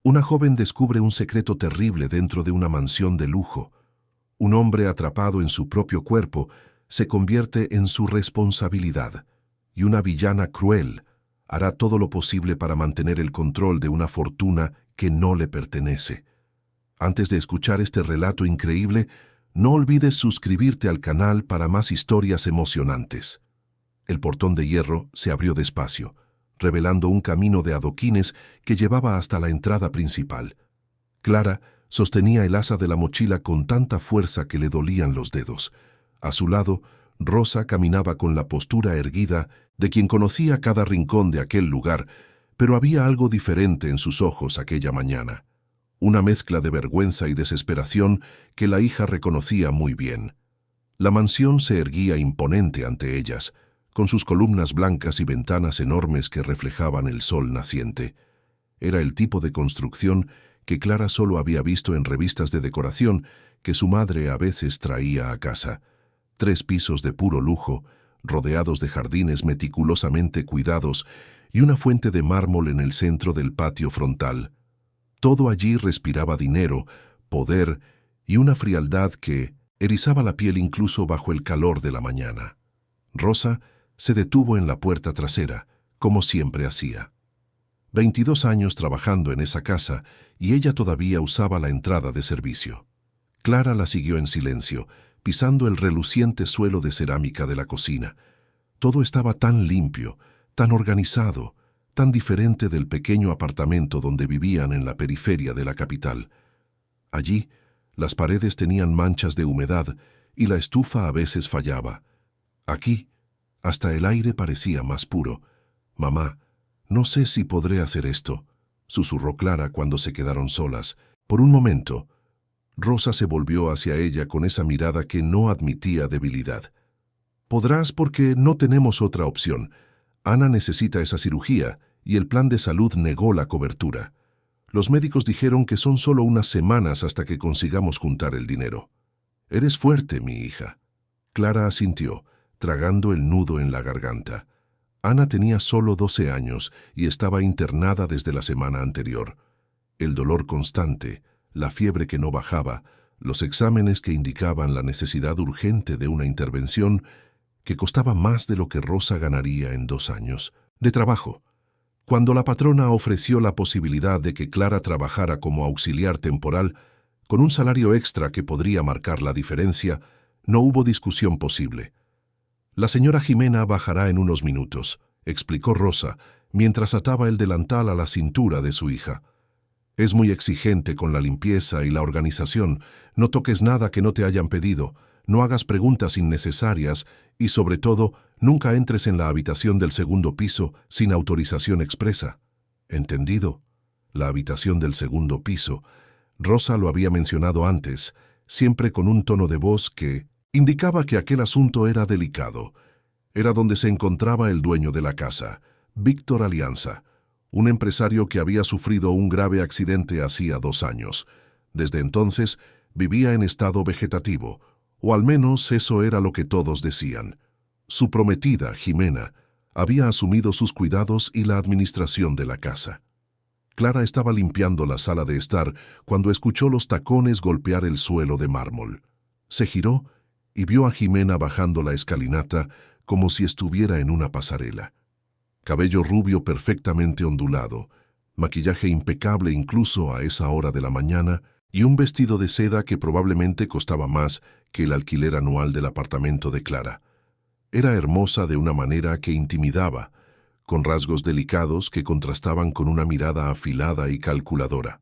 Una joven descubre un secreto terrible dentro de una mansión de lujo. Un hombre atrapado en su propio cuerpo se convierte en su responsabilidad, y una villana cruel hará todo lo posible para mantener el control de una fortuna que no le pertenece. Antes de escuchar este relato increíble, no olvides suscribirte al canal para más historias emocionantes. El portón de hierro se abrió despacio, revelando un camino de adoquines que llevaba hasta la entrada principal. Clara sostenía el asa de la mochila con tanta fuerza que le dolían los dedos. A su lado, Rosa caminaba con la postura erguida de quien conocía cada rincón de aquel lugar, pero había algo diferente en sus ojos aquella mañana. Una mezcla de vergüenza y desesperación que la hija reconocía muy bien. La mansión se erguía imponente ante ellas, con sus columnas blancas y ventanas enormes que reflejaban el sol naciente. Era el tipo de construcción que Clara solo había visto en revistas de decoración que su madre a veces traía a casa. 3 pisos de puro lujo, rodeados de jardines meticulosamente cuidados y una fuente de mármol en el centro del patio frontal. Todo allí respiraba dinero, poder y una frialdad que erizaba la piel incluso bajo el calor de la mañana. Rosa se detuvo en la puerta trasera, como siempre hacía. 22 años trabajando en esa casa y ella todavía usaba la entrada de servicio. Clara la siguió en silencio, pisando el reluciente suelo de cerámica de la cocina. Todo estaba tan limpio, tan organizado, tan diferente del pequeño apartamento donde vivían en la periferia de la capital. Allí, las paredes tenían manchas de humedad y la estufa a veces fallaba. Aquí, hasta el aire parecía más puro. «Mamá, no sé si podré hacer esto», susurró Clara cuando se quedaron solas. Por un momento, Rosa se volvió hacia ella con esa mirada que no admitía debilidad. «Podrás porque no tenemos otra opción. Ana necesita esa cirugía y el plan de salud negó la cobertura. Los médicos dijeron que son solo unas semanas hasta que consigamos juntar el dinero. Eres fuerte, mi hija». Clara asintió, tragando el nudo en la garganta. Ana tenía solo 12 años y estaba internada desde la semana anterior. El dolor constante, la fiebre que no bajaba, los exámenes que indicaban la necesidad urgente de una intervención que costaba más de lo que Rosa ganaría en 2 años de trabajo. Cuando la patrona ofreció la posibilidad de que Clara trabajara como auxiliar temporal, con un salario extra que podría marcar la diferencia, no hubo discusión posible. «La señora Jimena bajará en unos minutos», explicó Rosa, mientras ataba el delantal a la cintura de su hija. «Es muy exigente con la limpieza y la organización. No toques nada que no te hayan pedido, no hagas preguntas innecesarias y, sobre todo, nunca entres en la habitación del segundo piso sin autorización expresa». «¿Entendido?» La habitación del segundo piso. Rosa lo había mencionado antes, siempre con un tono de voz que indicaba que aquel asunto era delicado. Era donde se encontraba el dueño de la casa, Víctor Alianza, un empresario que había sufrido un grave accidente hacía 2 años. Desde entonces vivía en estado vegetativo, o al menos eso era lo que todos decían. Su prometida, Jimena, había asumido sus cuidados y la administración de la casa. Clara estaba limpiando la sala de estar cuando escuchó los tacones golpear el suelo de mármol. Se giró y vio a Jimena bajando la escalinata como si estuviera en una pasarela. Cabello rubio perfectamente ondulado, maquillaje impecable incluso a esa hora de la mañana y un vestido de seda que probablemente costaba más que el alquiler anual del apartamento de Clara. Era hermosa de una manera que intimidaba, con rasgos delicados que contrastaban con una mirada afilada y calculadora.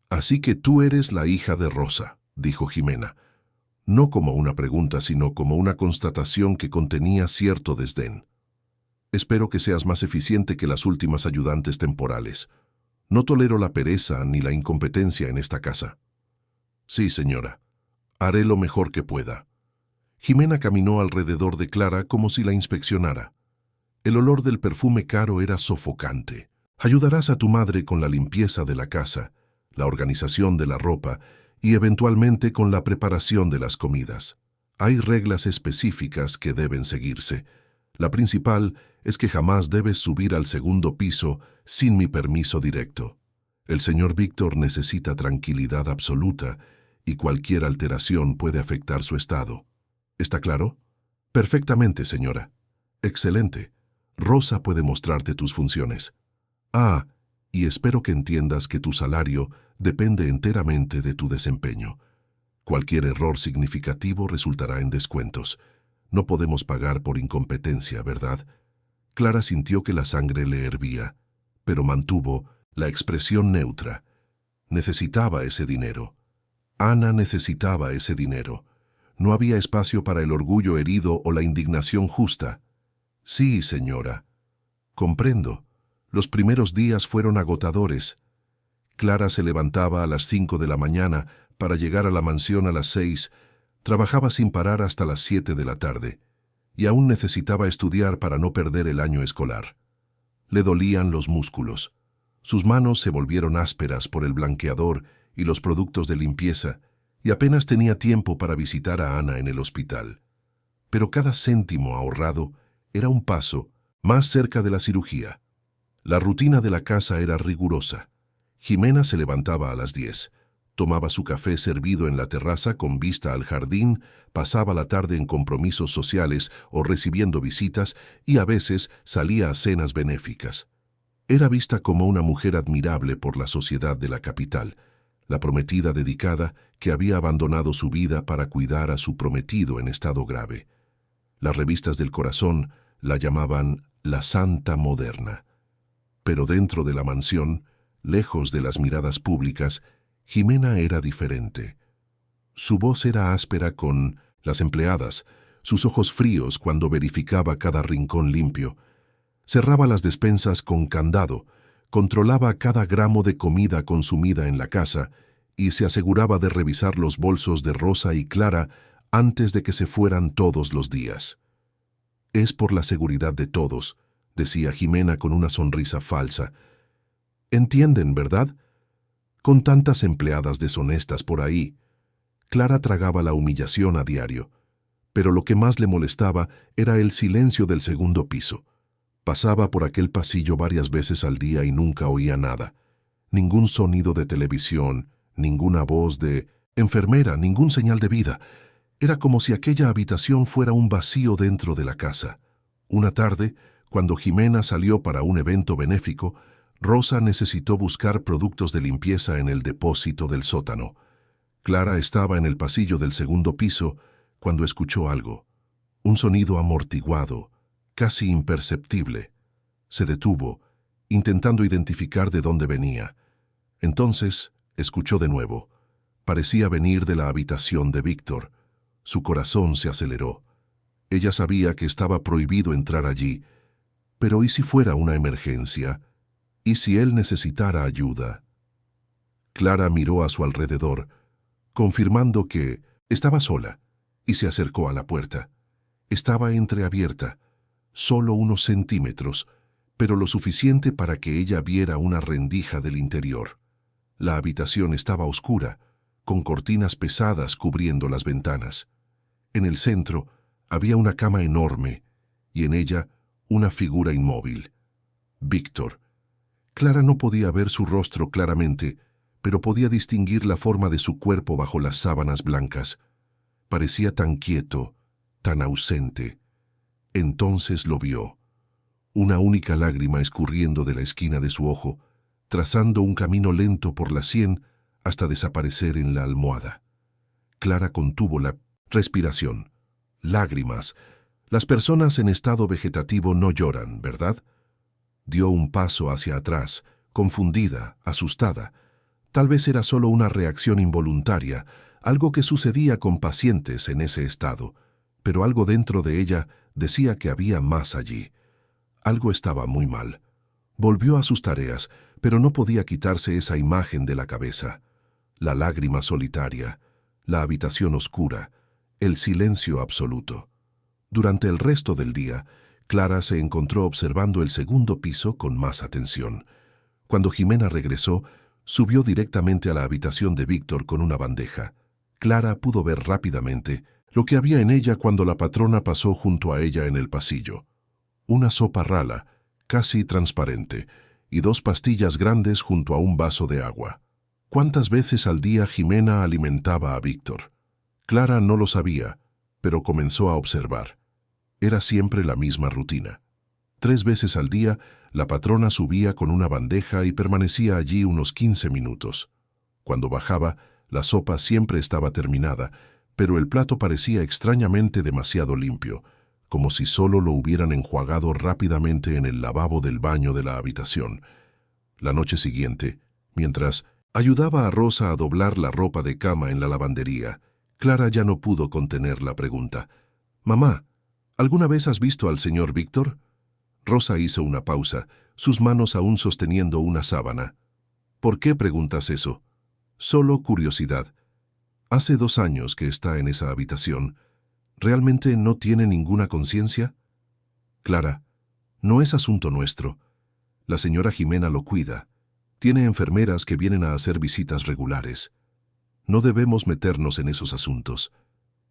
«Así que tú eres la hija de Rosa», dijo Jimena. No como una pregunta, sino como una constatación que contenía cierto desdén. «Espero que seas más eficiente que las últimas ayudantes temporales. No tolero la pereza ni la incompetencia en esta casa». «Sí, señora. Haré lo mejor que pueda». Jimena caminó alrededor de Clara como si la inspeccionara. El olor del perfume caro era sofocante. «Ayudarás a tu madre con la limpieza de la casa, la organización de la ropa y eventualmente con la preparación de las comidas. Hay reglas específicas que deben seguirse. La principal es que jamás debes subir al segundo piso sin mi permiso directo». El señor Víctor necesita tranquilidad absoluta y cualquier alteración puede afectar su estado. ¿Está claro? Perfectamente, señora. Excelente. Rosa puede mostrarte tus funciones. Ah, y espero que entiendas que tu salario depende enteramente de tu desempeño. Cualquier error significativo resultará en descuentos. No podemos pagar por incompetencia, ¿verdad? Clara sintió que la sangre le hervía, pero mantuvo la expresión neutra. Necesitaba ese dinero. Ana necesitaba ese dinero. No había espacio para el orgullo herido o la indignación justa. Sí, señora. Comprendo. Los primeros días fueron agotadores. Clara se levantaba a las 5 de la mañana para llegar a la mansión a las 6, trabajaba sin parar hasta las 7 de la tarde, y aún necesitaba estudiar para no perder el año escolar. Le dolían los músculos. Sus manos se volvieron ásperas por el blanqueador y los productos de limpieza, y apenas tenía tiempo para visitar a Ana en el hospital. Pero cada céntimo ahorrado era un paso más cerca de la cirugía. La rutina de la casa era rigurosa. Jimena se levantaba a las 10, tomaba su café servido en la terraza con vista al jardín, pasaba la tarde en compromisos sociales o recibiendo visitas y a veces salía a cenas benéficas. Era vista como una mujer admirable por la sociedad de la capital, la prometida dedicada que había abandonado su vida para cuidar a su prometido en estado grave. Las revistas del corazón la llamaban la Santa Moderna. Pero dentro de la mansión, lejos de las miradas públicas, Jimena era diferente. Su voz era áspera con las empleadas, sus ojos fríos cuando verificaba cada rincón limpio. Cerraba las despensas con candado, controlaba cada gramo de comida consumida en la casa y se aseguraba de revisar los bolsos de Rosa y Clara antes de que se fueran todos los días. «Es por la seguridad de todos», decía Jimena con una sonrisa falsa. «Entienden, ¿verdad? Con tantas empleadas deshonestas por ahí». Clara tragaba la humillación a diario, pero lo que más le molestaba era el silencio del segundo piso. Pasaba por aquel pasillo varias veces al día y nunca oía nada. Ningún sonido de televisión, ninguna voz de enfermera, ningún señal de vida. Era como si aquella habitación fuera un vacío dentro de la casa. Una tarde, cuando Jimena salió para un evento benéfico, Rosa necesitó buscar productos de limpieza en el depósito del sótano. Clara estaba en el pasillo del segundo piso cuando escuchó algo. Un sonido amortiguado, casi imperceptible. Se detuvo, intentando identificar de dónde venía. Entonces, escuchó de nuevo. Parecía venir de la habitación de Víctor. Su corazón se aceleró. Ella sabía que estaba prohibido entrar allí, pero ¿y si fuera una emergencia? ¿Y si él necesitara ayuda? Clara miró a su alrededor, confirmando que estaba sola, y se acercó a la puerta. Estaba entreabierta, solo unos centímetros, pero lo suficiente para que ella viera una rendija del interior. La habitación estaba oscura, con cortinas pesadas cubriendo las ventanas. En el centro había una cama enorme, y en ella una figura inmóvil. Víctor. Clara no podía ver su rostro claramente, pero podía distinguir la forma de su cuerpo bajo las sábanas blancas. Parecía tan quieto, tan ausente. Entonces lo vio. Una única lágrima escurriendo de la esquina de su ojo, trazando un camino lento por la sien hasta desaparecer en la almohada. Clara contuvo la respiración. Lágrimas. Las personas en estado vegetativo no lloran, ¿verdad? Dio un paso hacia atrás, confundida, asustada. Tal vez era solo una reacción involuntaria, algo que sucedía con pacientes en ese estado, pero algo dentro de ella decía que había más allí. Algo estaba muy mal. Volvió a sus tareas, pero no podía quitarse esa imagen de la cabeza. La lágrima solitaria, la habitación oscura, el silencio absoluto. Durante el resto del día, Clara se encontró observando el segundo piso con más atención. Cuando Jimena regresó, subió directamente a la habitación de Víctor con una bandeja. Clara pudo ver rápidamente lo que había en ella cuando la patrona pasó junto a ella en el pasillo. Una sopa rala, casi transparente, y 2 pastillas grandes junto a un vaso de agua. ¿Cuántas veces al día Jimena alimentaba a Víctor? Clara no lo sabía, pero comenzó a observar. Era siempre la misma rutina. 3 veces al día, la patrona subía con una bandeja y permanecía allí unos 15 minutos. Cuando bajaba, la sopa siempre estaba terminada, pero el plato parecía extrañamente demasiado limpio, como si solo lo hubieran enjuagado rápidamente en el lavabo del baño de la habitación. La noche siguiente, mientras ayudaba a Rosa a doblar la ropa de cama en la lavandería, Clara ya no pudo contener la pregunta. «Mamá, ¿alguna vez has visto al señor Víctor?» Rosa hizo una pausa, sus manos aún sosteniendo una sábana. «¿Por qué preguntas eso?» «Solo curiosidad. Hace 2 años que está en esa habitación. ¿Realmente no tiene ninguna conciencia?» «Clara, no es asunto nuestro. La señora Jimena lo cuida. Tiene enfermeras que vienen a hacer visitas regulares. No debemos meternos en esos asuntos.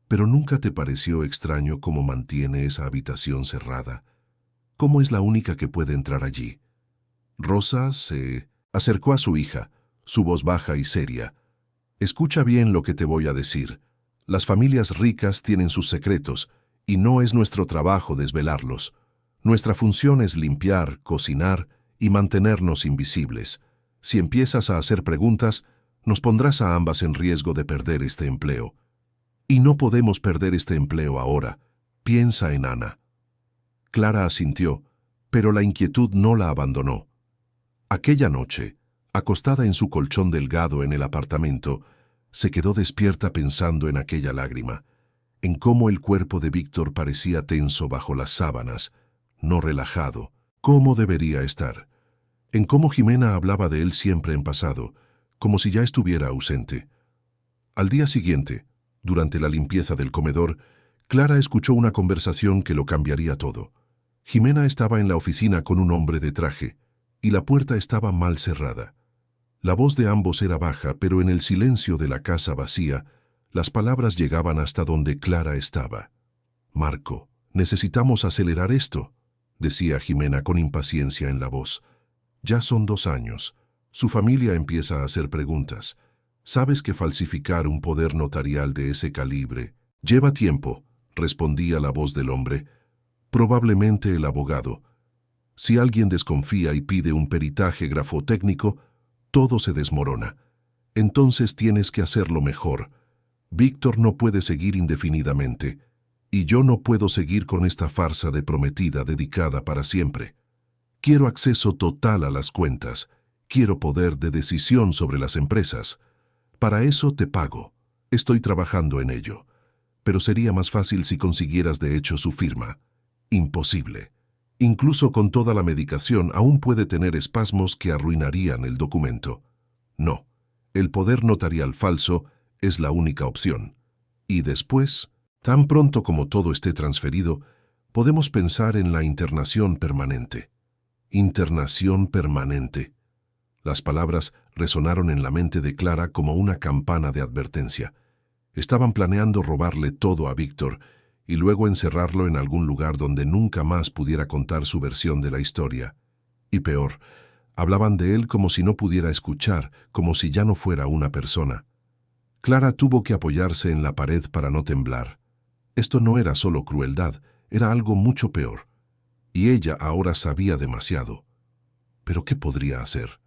Pero ¿nunca te pareció extraño cómo mantiene esa habitación cerrada? ¿Cómo es la única que puede entrar allí?» Rosa se acercó a su hija, su voz baja y seria. «Escucha bien lo que te voy a decir. Las familias ricas tienen sus secretos, y no es nuestro trabajo desvelarlos. Nuestra función es limpiar, cocinar y mantenernos invisibles. Si empiezas a hacer preguntas, nos pondrás a ambas en riesgo de perder este empleo. Y no podemos perder este empleo ahora. Piensa en Ana». Clara asintió, pero la inquietud no la abandonó. Aquella noche, acostada en su colchón delgado en el apartamento, se quedó despierta pensando en aquella lágrima, en cómo el cuerpo de Víctor parecía tenso bajo las sábanas, no relajado, como debería estar, en cómo Jimena hablaba de él siempre en pasado, como si ya estuviera ausente. Al día siguiente, durante la limpieza del comedor, Clara escuchó una conversación que lo cambiaría todo. Jimena estaba en la oficina con un hombre de traje, y la puerta estaba mal cerrada. La voz de ambos era baja, pero en el silencio de la casa vacía, las palabras llegaban hasta donde Clara estaba. «Marco, necesitamos acelerar esto», decía Jimena con impaciencia en la voz. «Ya son 2 años. Su familia empieza a hacer preguntas. Sabes que falsificar un poder notarial de ese calibre lleva tiempo», respondía la voz del hombre. «Probablemente el abogado. Si alguien desconfía y pide un peritaje grafotécnico, todo se desmorona. Entonces tienes que hacerlo mejor. Víctor no puede seguir indefinidamente, y yo no puedo seguir con esta farsa de prometida dedicada para siempre. Quiero acceso total a las cuentas. Quiero poder de decisión sobre las empresas. Para eso te pago. Estoy trabajando en ello. Pero sería más fácil si consiguieras de hecho su firma. Imposible. Incluso con toda la medicación aún puede tener espasmos que arruinarían el documento. No, el poder notarial falso es la única opción. Y después, tan pronto como todo esté transferido, podemos pensar en la internación permanente. Internación permanente. Las palabras resonaron en la mente de Clara como una campana de advertencia. Estaban planeando robarle todo a Víctor y luego encerrarlo en algún lugar donde nunca más pudiera contar su versión de la historia. Y peor, hablaban de él como si no pudiera escuchar, como si ya no fuera una persona. Clara tuvo que apoyarse en la pared para no temblar. Esto no era solo crueldad, era algo mucho peor. Y ella ahora sabía demasiado. ¿Pero qué podría hacer?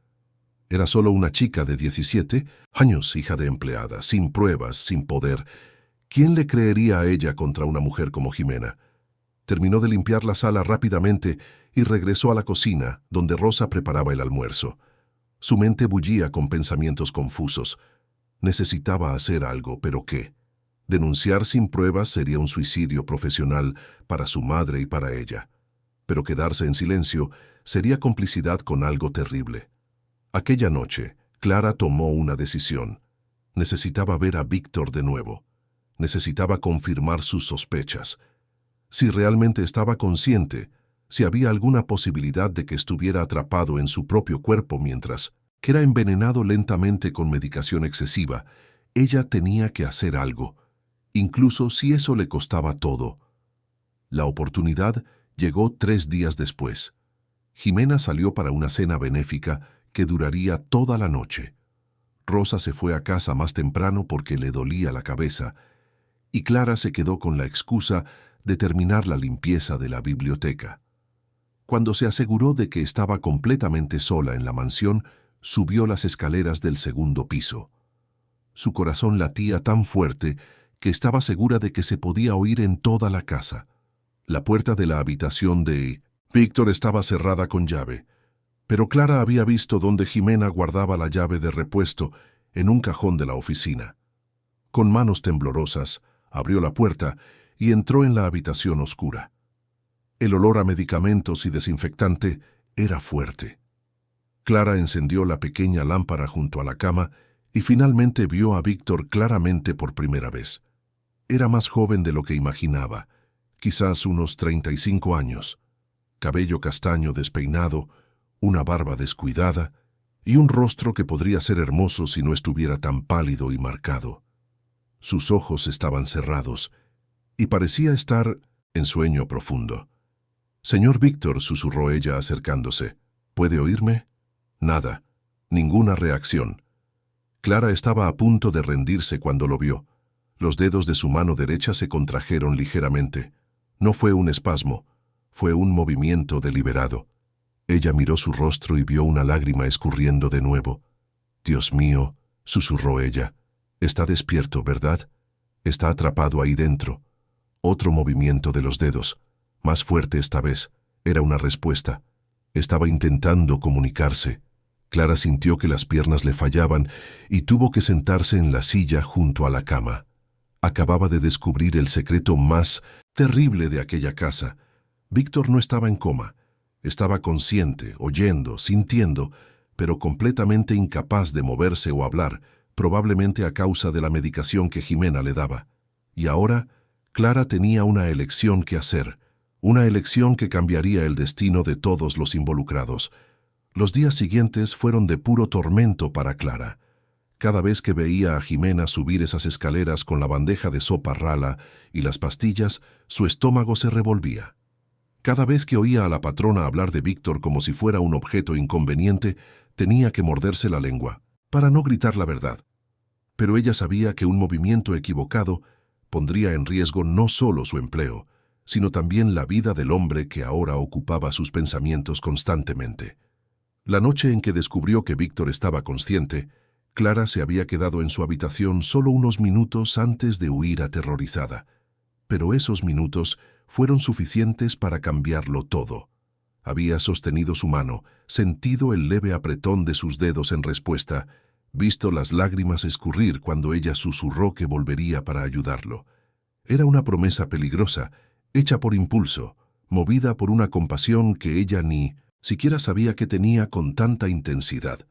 Era solo una chica de 17 años, hija de empleada, sin pruebas, sin poder. ¿Quién le creería a ella contra una mujer como Jimena? Terminó de limpiar la sala rápidamente y regresó a la cocina, donde Rosa preparaba el almuerzo. Su mente bullía con pensamientos confusos. Necesitaba hacer algo, ¿pero qué? Denunciar sin pruebas sería un suicidio profesional para su madre y para ella. Pero quedarse en silencio sería complicidad con algo terrible. Aquella noche, Clara tomó una decisión. Necesitaba ver a Víctor de nuevo. Necesitaba confirmar sus sospechas. Si realmente estaba consciente, si había alguna posibilidad de que estuviera atrapado en su propio cuerpo mientras que era envenenado lentamente con medicación excesiva, ella tenía que hacer algo, incluso si eso le costaba todo. La oportunidad llegó 3 días después. Jimena salió para una cena benéfica que duraría toda la noche. Rosa se fue a casa más temprano porque le dolía la cabeza, y Clara se quedó con la excusa de terminar la limpieza de la biblioteca. Cuando se aseguró de que estaba completamente sola en la mansión, subió las escaleras del segundo piso. Su corazón latía tan fuerte que estaba segura de que se podía oír en toda la casa. La puerta de la habitación de Víctor estaba cerrada con llave, pero Clara había visto dónde Jimena guardaba la llave de repuesto en un cajón de la oficina. Con manos temblorosas, abrió la puerta y entró en la habitación oscura. El olor a medicamentos y desinfectante era fuerte. Clara encendió la pequeña lámpara junto a la cama y finalmente vio a Víctor claramente por primera vez. Era más joven de lo que imaginaba, quizás unos 35 años. Cabello castaño despeinado, una barba descuidada y un rostro que podría ser hermoso si no estuviera tan pálido y marcado. Sus ojos estaban cerrados y parecía estar en sueño profundo. «Señor Víctor», susurró ella acercándose, «¿puede oírme?» Nada, ninguna reacción. Clara estaba a punto de rendirse cuando lo vio. Los dedos de su mano derecha se contrajeron ligeramente. No fue un espasmo, fue un movimiento deliberado. Ella miró su rostro y vio una lágrima escurriendo de nuevo. «Dios mío», susurró ella, «está despierto, ¿verdad? Está atrapado ahí dentro». Otro movimiento de los dedos, más fuerte esta vez. Era una respuesta. Estaba intentando comunicarse. Clara sintió que las piernas le fallaban y tuvo que sentarse en la silla junto a la cama. Acababa de descubrir el secreto más terrible de aquella casa. Víctor no estaba en coma. Estaba consciente, oyendo, sintiendo, pero completamente incapaz de moverse o hablar, probablemente a causa de la medicación que Jimena le daba. Y ahora, Clara tenía una elección que hacer, una elección que cambiaría el destino de todos los involucrados. Los días siguientes fueron de puro tormento para Clara. Cada vez que veía a Jimena subir esas escaleras con la bandeja de sopa rala y las pastillas, su estómago se revolvía. Cada vez que oía a la patrona hablar de Víctor como si fuera un objeto inconveniente, tenía que morderse la lengua, para no gritar la verdad. Pero ella sabía que un movimiento equivocado pondría en riesgo no solo su empleo, sino también la vida del hombre que ahora ocupaba sus pensamientos constantemente. La noche en que descubrió que Víctor estaba consciente, Clara se había quedado en su habitación solo unos minutos antes de huir aterrorizada. Pero esos minutos fueron suficientes para cambiarlo todo. Había sostenido su mano, sentido el leve apretón de sus dedos en respuesta, visto las lágrimas escurrir cuando ella susurró que volvería para ayudarlo. Era una promesa peligrosa, hecha por impulso, movida por una compasión que ella ni siquiera sabía que tenía con tanta intensidad.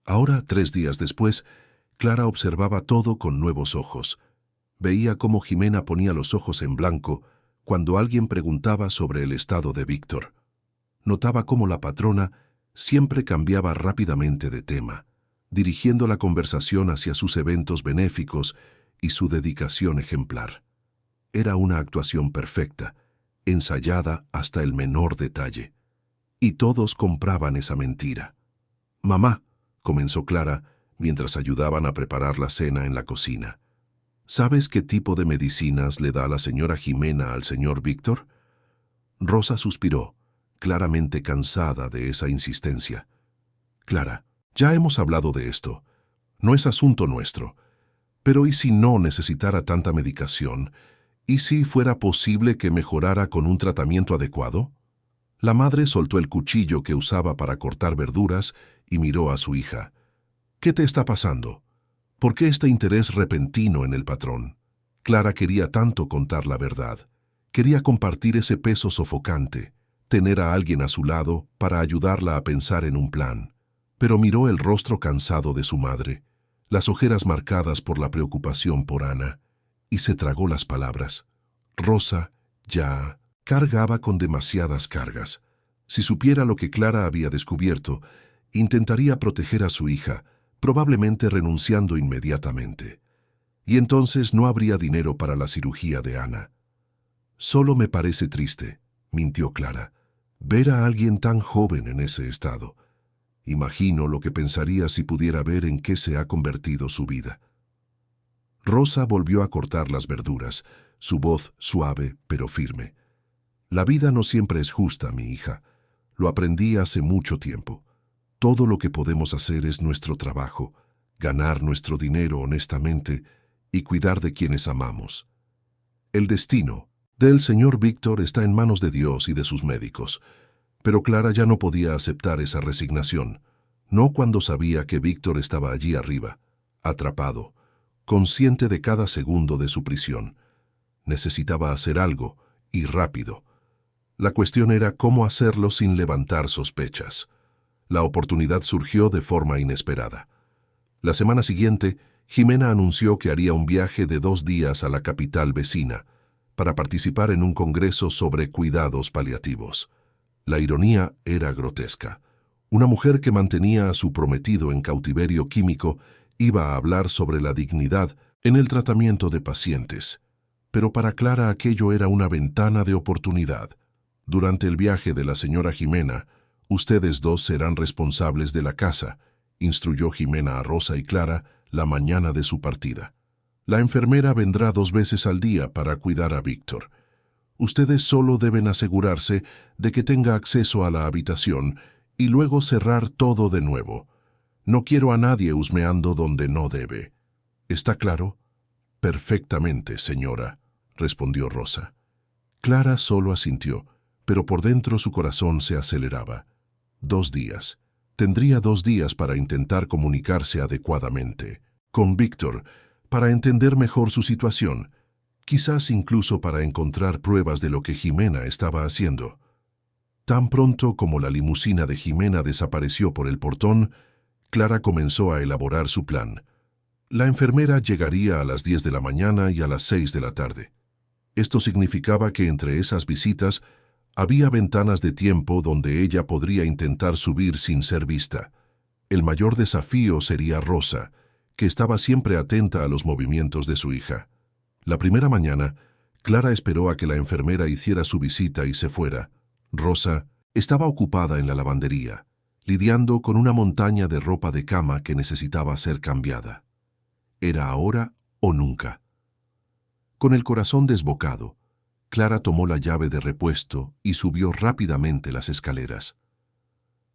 Ahora, 3 días después, Clara observaba todo con nuevos ojos. Veía cómo Jimena ponía los ojos en blanco cuando alguien preguntaba sobre el estado de Víctor. Notaba cómo la patrona siempre cambiaba rápidamente de tema, dirigiendo la conversación hacia sus eventos benéficos y su dedicación ejemplar. Era una actuación perfecta, ensayada hasta el menor detalle. Y todos compraban esa mentira. «Mamá», comenzó Clara, mientras ayudaban a preparar la cena en la cocina. «¿Sabes qué tipo de medicinas le da la señora Jimena al señor Víctor?» Rosa suspiró, claramente cansada de esa insistencia. «Clara, ya hemos hablado de esto. No es asunto nuestro. Pero ¿y si no necesitara tanta medicación? ¿Y si fuera posible que mejorara con un tratamiento adecuado?» La madre soltó el cuchillo que usaba para cortar verduras y miró a su hija. «¿Qué te está pasando? ¿Por qué este interés repentino en el patrón?» Clara quería tanto contar la verdad. Quería compartir ese peso sofocante, tener a alguien a su lado para ayudarla a pensar en un plan. Pero miró el rostro cansado de su madre, las ojeras marcadas por la preocupación por Ana, y se tragó las palabras. Rosa ya cargaba con demasiadas cargas. Si supiera lo que Clara había descubierto, intentaría proteger a su hija, probablemente renunciando inmediatamente. Y entonces no habría dinero para la cirugía de Ana. «Solo me parece triste», mintió Clara. Ver a alguien tan joven en ese estado. Imagino lo que pensaría si pudiera ver en qué se ha convertido su vida. Rosa volvió a cortar las verduras, su voz suave pero firme. La vida no siempre es justa, mi hija. Lo aprendí hace mucho tiempo. Todo lo que podemos hacer es nuestro trabajo, ganar nuestro dinero honestamente y cuidar de quienes amamos. El destino del señor Víctor está en manos de Dios y de sus médicos. Pero Clara ya no podía aceptar esa resignación, no cuando sabía que Víctor estaba allí arriba, atrapado, consciente de cada segundo de su prisión. Necesitaba hacer algo, y rápido. La cuestión era cómo hacerlo sin levantar sospechas. La oportunidad surgió de forma inesperada. La semana siguiente, Jimena anunció que haría un viaje de 2 días a la capital vecina para participar en un congreso sobre cuidados paliativos. La ironía era grotesca. Una mujer que mantenía a su prometido en cautiverio químico iba a hablar sobre la dignidad en el tratamiento de pacientes. Pero para Clara aquello era una ventana de oportunidad. Durante el viaje de la señora Jimena, ustedes dos serán responsables de la casa, instruyó Jimena a Rosa y Clara la mañana de su partida. La enfermera vendrá 2 veces al día para cuidar a Víctor. Ustedes solo deben asegurarse de que tenga acceso a la habitación y luego cerrar todo de nuevo. No quiero a nadie husmeando donde no debe. ¿Está claro? Perfectamente, señora, respondió Rosa. Clara solo asintió, pero por dentro su corazón se aceleraba. 2 días. Tendría 2 días para intentar comunicarse adecuadamente con Víctor, para entender mejor su situación, quizás incluso para encontrar pruebas de lo que Jimena estaba haciendo. Tan pronto como la limusina de Jimena desapareció por el portón, Clara comenzó a elaborar su plan. La enfermera llegaría a las 10 de la mañana y a las 6 de la tarde. Esto significaba que entre esas visitas había ventanas de tiempo donde ella podría intentar subir sin ser vista. El mayor desafío sería Rosa, que estaba siempre atenta a los movimientos de su hija. La primera mañana, Clara esperó a que la enfermera hiciera su visita y se fuera. Rosa estaba ocupada en la lavandería, lidiando con una montaña de ropa de cama que necesitaba ser cambiada. Era ahora o nunca. Con el corazón desbocado, Clara tomó la llave de repuesto y subió rápidamente las escaleras.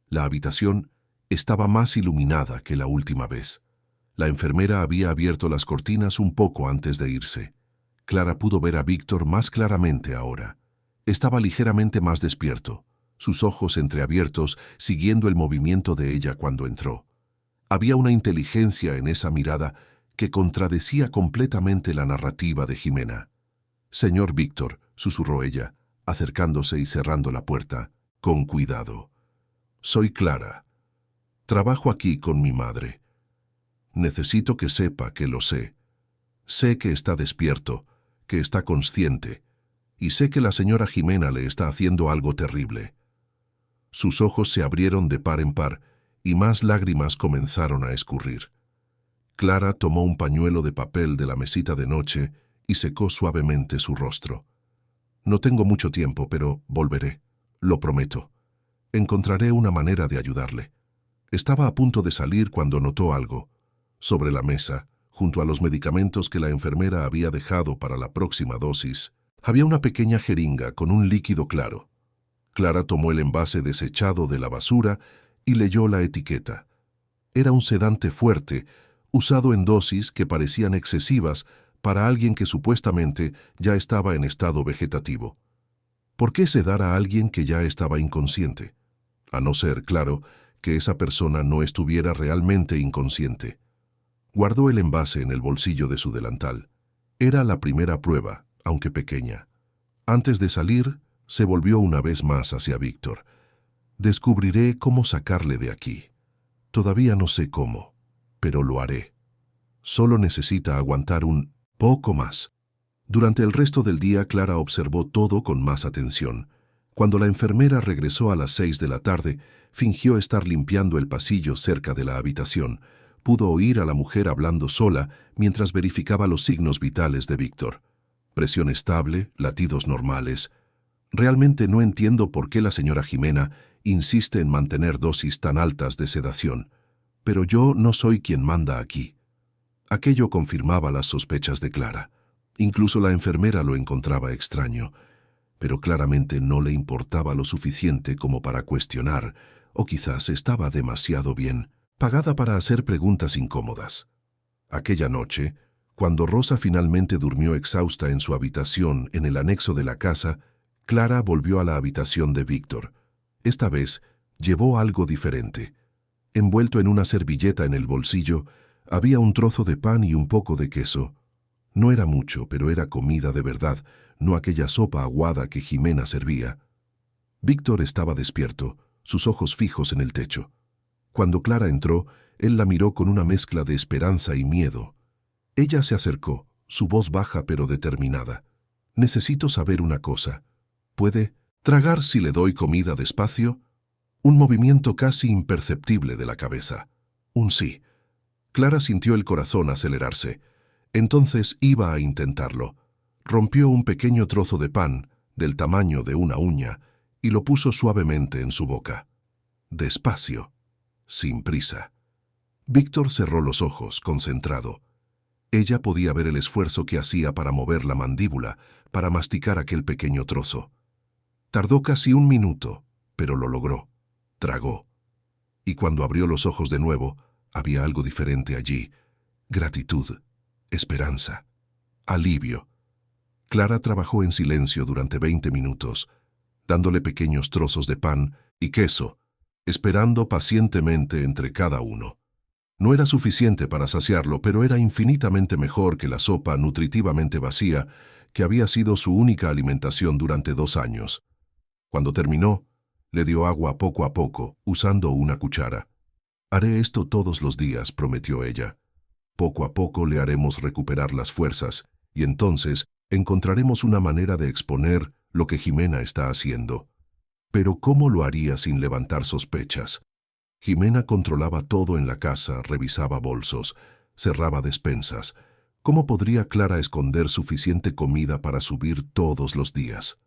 La habitación estaba más iluminada que la última vez. La enfermera había abierto las cortinas un poco antes de irse. Clara pudo ver a Víctor más claramente ahora. Estaba ligeramente más despierto, sus ojos entreabiertos siguiendo el movimiento de ella cuando entró. Había una inteligencia en esa mirada que contradecía completamente la narrativa de Jimena. «Señor Víctor», susurró ella, acercándose y cerrando la puerta, «con cuidado. Soy Clara. Trabajo aquí con mi madre. Necesito que sepa que lo sé. Sé que está despierto, que está consciente, y sé que la señora Jimena le está haciendo algo terrible». Sus ojos se abrieron de par en par y más lágrimas comenzaron a escurrir. Clara tomó un pañuelo de papel de la mesita de noche y secó suavemente su rostro. «No tengo mucho tiempo, pero volveré, lo prometo. Encontraré una manera de ayudarle». Estaba a punto de salir cuando notó algo. Sobre la mesa, junto a los medicamentos que la enfermera había dejado para la próxima dosis, había una pequeña jeringa con un líquido claro. Clara tomó el envase desechado de la basura y leyó la etiqueta. Era un sedante fuerte, usado en dosis que parecían excesivas para alguien que supuestamente ya estaba en estado vegetativo. ¿Por qué sedar a alguien que ya estaba inconsciente? A no ser, claro, que esa persona no estuviera realmente inconsciente. Guardó el envase en el bolsillo de su delantal. Era la primera prueba, aunque pequeña. Antes de salir, se volvió una vez más hacia Víctor. «Descubriré cómo sacarle de aquí. Todavía no sé cómo, pero lo haré. Solo necesita aguantar un poco más». Durante el resto del día, Clara observó todo con más atención. Cuando la enfermera regresó a las 6 de la tarde, fingió estar limpiando el pasillo cerca de la habitación. Pudo oír a la mujer hablando sola mientras verificaba los signos vitales de Víctor. Presión estable, latidos normales. Realmente no entiendo por qué la señora Jimena insiste en mantener dosis tan altas de sedación, pero yo no soy quien manda aquí. Aquello confirmaba las sospechas de Clara. Incluso la enfermera lo encontraba extraño, pero claramente no le importaba lo suficiente como para cuestionar, o quizás estaba demasiado bien pagada para hacer preguntas incómodas. Aquella noche, cuando Rosa finalmente durmió exhausta en su habitación en el anexo de la casa, Clara volvió a la habitación de Víctor. Esta vez llevó algo diferente. Envuelto en una servilleta en el bolsillo, había un trozo de pan y un poco de queso. No era mucho, pero era comida de verdad, no aquella sopa aguada que Jimena servía. Víctor estaba despierto, sus ojos fijos en el techo. Cuando Clara entró, él la miró con una mezcla de esperanza y miedo. Ella se acercó, su voz baja pero determinada. «Necesito saber una cosa. ¿Puede tragar si le doy comida despacio?» Un movimiento casi imperceptible de la cabeza. Un sí. Clara sintió el corazón acelerarse. Entonces iba a intentarlo. Rompió un pequeño trozo de pan, del tamaño de una uña, y lo puso suavemente en su boca. Despacio, sin prisa. Víctor cerró los ojos, concentrado. Ella podía ver el esfuerzo que hacía para mover la mandíbula, para masticar aquel pequeño trozo. Tardó casi un minuto, pero lo logró. Tragó. Y cuando abrió los ojos de nuevo, había algo diferente allí. Gratitud, esperanza, alivio. Clara trabajó en silencio durante 20 minutos, dándole pequeños trozos de pan y queso, esperando pacientemente entre cada uno. No era suficiente para saciarlo, pero era infinitamente mejor que la sopa nutritivamente vacía que había sido su única alimentación durante 2 años. Cuando terminó, le dio agua poco a poco, usando una cuchara. «Haré esto todos los días», prometió ella. «Poco a poco le haremos recuperar las fuerzas, y entonces encontraremos una manera de exponer lo que Jimena está haciendo». Pero ¿cómo lo haría sin levantar sospechas? Jimena controlaba todo en la casa, revisaba bolsos, cerraba despensas. ¿Cómo podría Clara esconder suficiente comida para subir todos los días?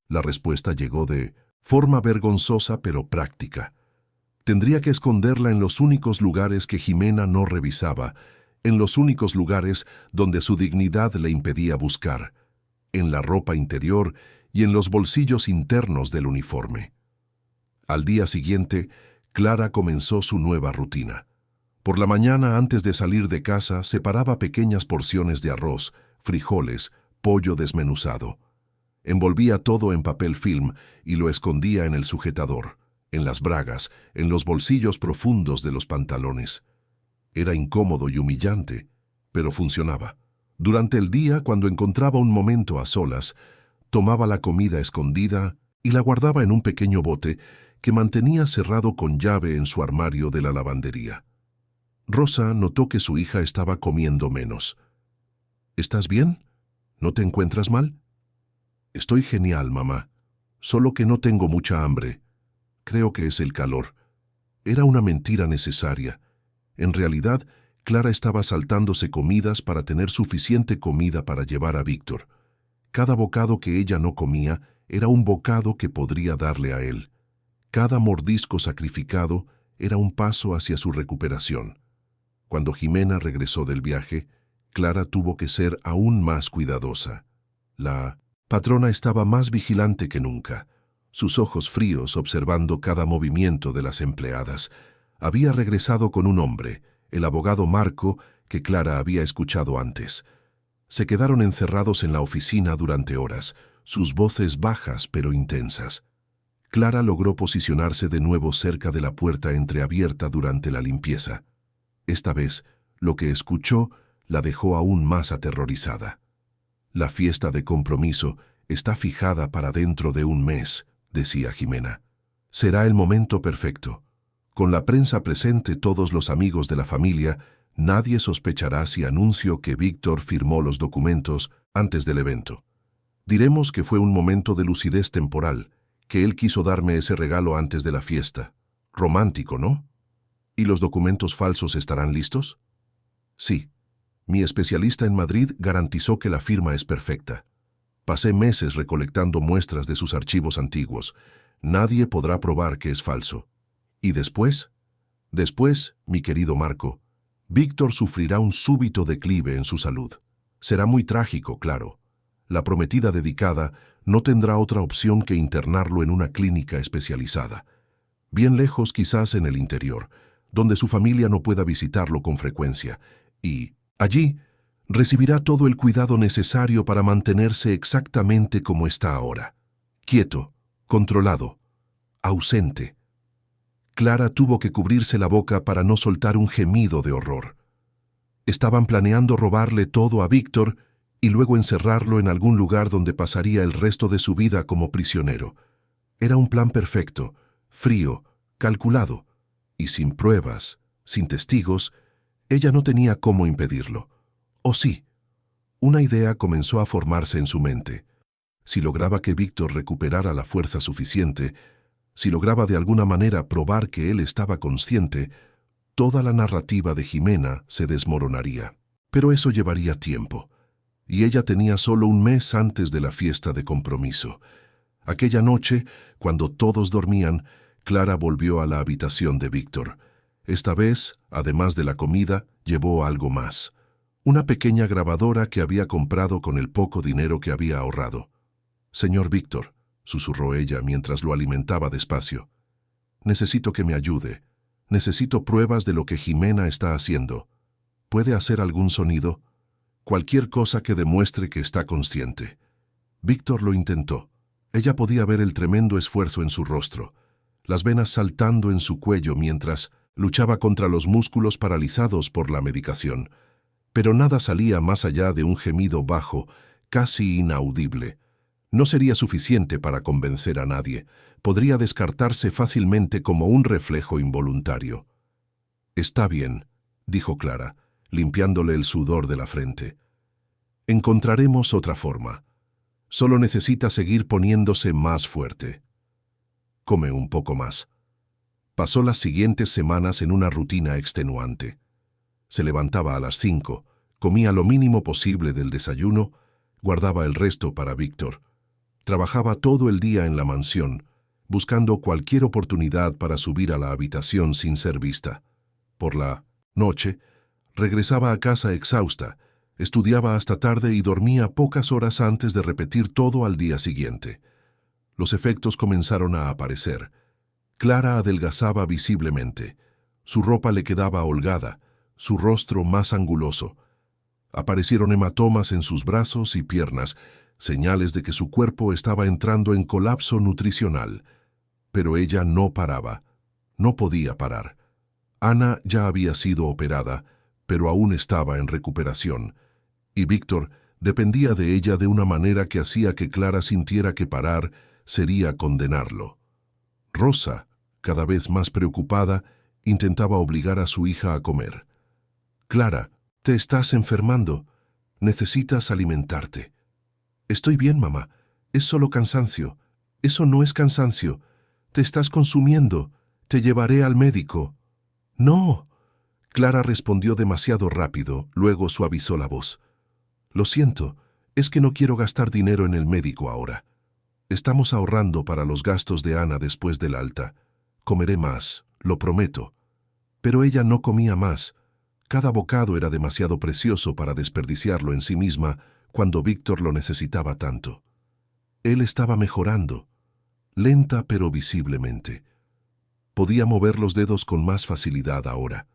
La respuesta llegó de forma vergonzosa pero práctica. Tendría que esconderla en los únicos lugares que Jimena no revisaba, en los únicos lugares donde su dignidad le impedía buscar, en la ropa interior y en los bolsillos internos del uniforme. Al día siguiente, Clara comenzó su nueva rutina. Por la mañana, antes de salir de casa, separaba pequeñas porciones de arroz, frijoles, pollo desmenuzado. Envolvía todo en papel film y lo escondía en el sujetador, en las bragas, en los bolsillos profundos de los pantalones. Era incómodo y humillante, pero funcionaba. Durante el día, cuando encontraba un momento a solas, tomaba la comida escondida y la guardaba en un pequeño bote que mantenía cerrado con llave en su armario de la lavandería. Rosa notó que su hija estaba comiendo menos. «¿Estás bien? ¿No te encuentras mal?» «Estoy genial, mamá. Solo que no tengo mucha hambre. Creo que es el calor». Era una mentira necesaria. En realidad, Clara estaba saltándose comidas para tener suficiente comida para llevar a Víctor. Cada bocado que ella no comía era un bocado que podría darle a él. Cada mordisco sacrificado era un paso hacia su recuperación. Cuando Jimena regresó del viaje, Clara tuvo que ser aún más cuidadosa. La patrona estaba más vigilante que nunca, sus ojos fríos observando cada movimiento de las empleadas. Había regresado con un hombre, el abogado Marco, que Clara había escuchado antes. Se quedaron encerrados en la oficina durante horas, sus voces bajas pero intensas. Clara logró posicionarse de nuevo cerca de la puerta entreabierta durante la limpieza. Esta vez, lo que escuchó la dejó aún más aterrorizada. «La fiesta de compromiso está fijada para dentro de 1 mes», decía Jimena. «Será el momento perfecto. Con la prensa presente, todos los amigos de la familia, nadie sospechará si anuncio que Víctor firmó los documentos antes del evento. Diremos que fue un momento de lucidez temporal, que él quiso darme ese regalo antes de la fiesta. Romántico, ¿no? ¿Y los documentos falsos estarán listos?» «Sí. Mi especialista en Madrid garantizó que la firma es perfecta». Pasé meses recolectando muestras de sus archivos antiguos. Nadie podrá probar que es falso. ¿Y después? Después, mi querido Marco, Víctor sufrirá un súbito declive en su salud. Será muy trágico, claro. La prometida dedicada no tendrá otra opción que internarlo en una clínica especializada. Bien lejos, quizás en el interior, donde su familia no pueda visitarlo con frecuencia, y allí recibirá todo el cuidado necesario para mantenerse exactamente como está ahora. Quieto, controlado, ausente. Clara tuvo que cubrirse la boca para no soltar un gemido de horror. Estaban planeando robarle todo a Víctor y luego encerrarlo en algún lugar donde pasaría el resto de su vida como prisionero. Era un plan perfecto, frío, calculado, y sin pruebas, sin testigos, ella no tenía cómo impedirlo. ¿O sí? Una idea comenzó a formarse en su mente. Si lograba que Víctor recuperara la fuerza suficiente, si lograba de alguna manera probar que él estaba consciente, toda la narrativa de Jimena se desmoronaría. Pero eso llevaría tiempo, y ella tenía solo un mes antes de la fiesta de compromiso. Aquella noche, cuando todos dormían, Clara volvió a la habitación de Víctor. Esta vez, además de la comida, llevó algo más. Una pequeña grabadora que había comprado con el poco dinero que había ahorrado. «Señor Víctor», susurró ella mientras lo alimentaba despacio, «necesito que me ayude. Necesito pruebas de lo que Jimena está haciendo. ¿Puede hacer algún sonido? Cualquier cosa que demuestre que está consciente». Víctor lo intentó. Ella podía ver el tremendo esfuerzo en su rostro, las venas saltando en su cuello mientras luchaba contra los músculos paralizados por la medicación. Pero nada salía más allá de un gemido bajo, casi inaudible. No sería suficiente para convencer a nadie. Podría descartarse fácilmente como un reflejo involuntario. «Está bien», dijo Clara, limpiándole el sudor de la frente. «Encontraremos otra forma. Solo necesita seguir poniéndose más fuerte. Come un poco más». Pasó las siguientes semanas en una rutina extenuante. Se levantaba a las 5, comía lo mínimo posible del desayuno, guardaba el resto para Víctor. Trabajaba todo el día en la mansión, buscando cualquier oportunidad para subir a la habitación sin ser vista. Por la noche, regresaba a casa exhausta, estudiaba hasta tarde y dormía pocas horas antes de repetir todo al día siguiente. Los efectos comenzaron a aparecer. Clara adelgazaba visiblemente. Su ropa le quedaba holgada, su rostro más anguloso. Aparecieron hematomas en sus brazos y piernas, señales de que su cuerpo estaba entrando en colapso nutricional. Pero ella no paraba. No podía parar. Ana ya había sido operada, pero aún estaba en recuperación. Y Víctor dependía de ella de una manera que hacía que Clara sintiera que parar sería condenarlo. Rosa, cada vez más preocupada, intentaba obligar a su hija a comer. «Clara, te estás enfermando. Necesitas alimentarte». «Estoy bien, mamá. Es solo cansancio». «Eso no es cansancio. Te estás consumiendo. Te llevaré al médico». «No». Clara respondió demasiado rápido, luego suavizó la voz. «Lo siento, es que no quiero gastar dinero en el médico ahora. Estamos ahorrando para los gastos de Ana después del alta. Comeré más, lo prometo». Pero ella no comía más. Cada bocado era demasiado precioso para desperdiciarlo en sí misma cuando Víctor lo necesitaba tanto. Él estaba mejorando, lenta pero visiblemente. Podía mover los dedos con más facilidad ahora.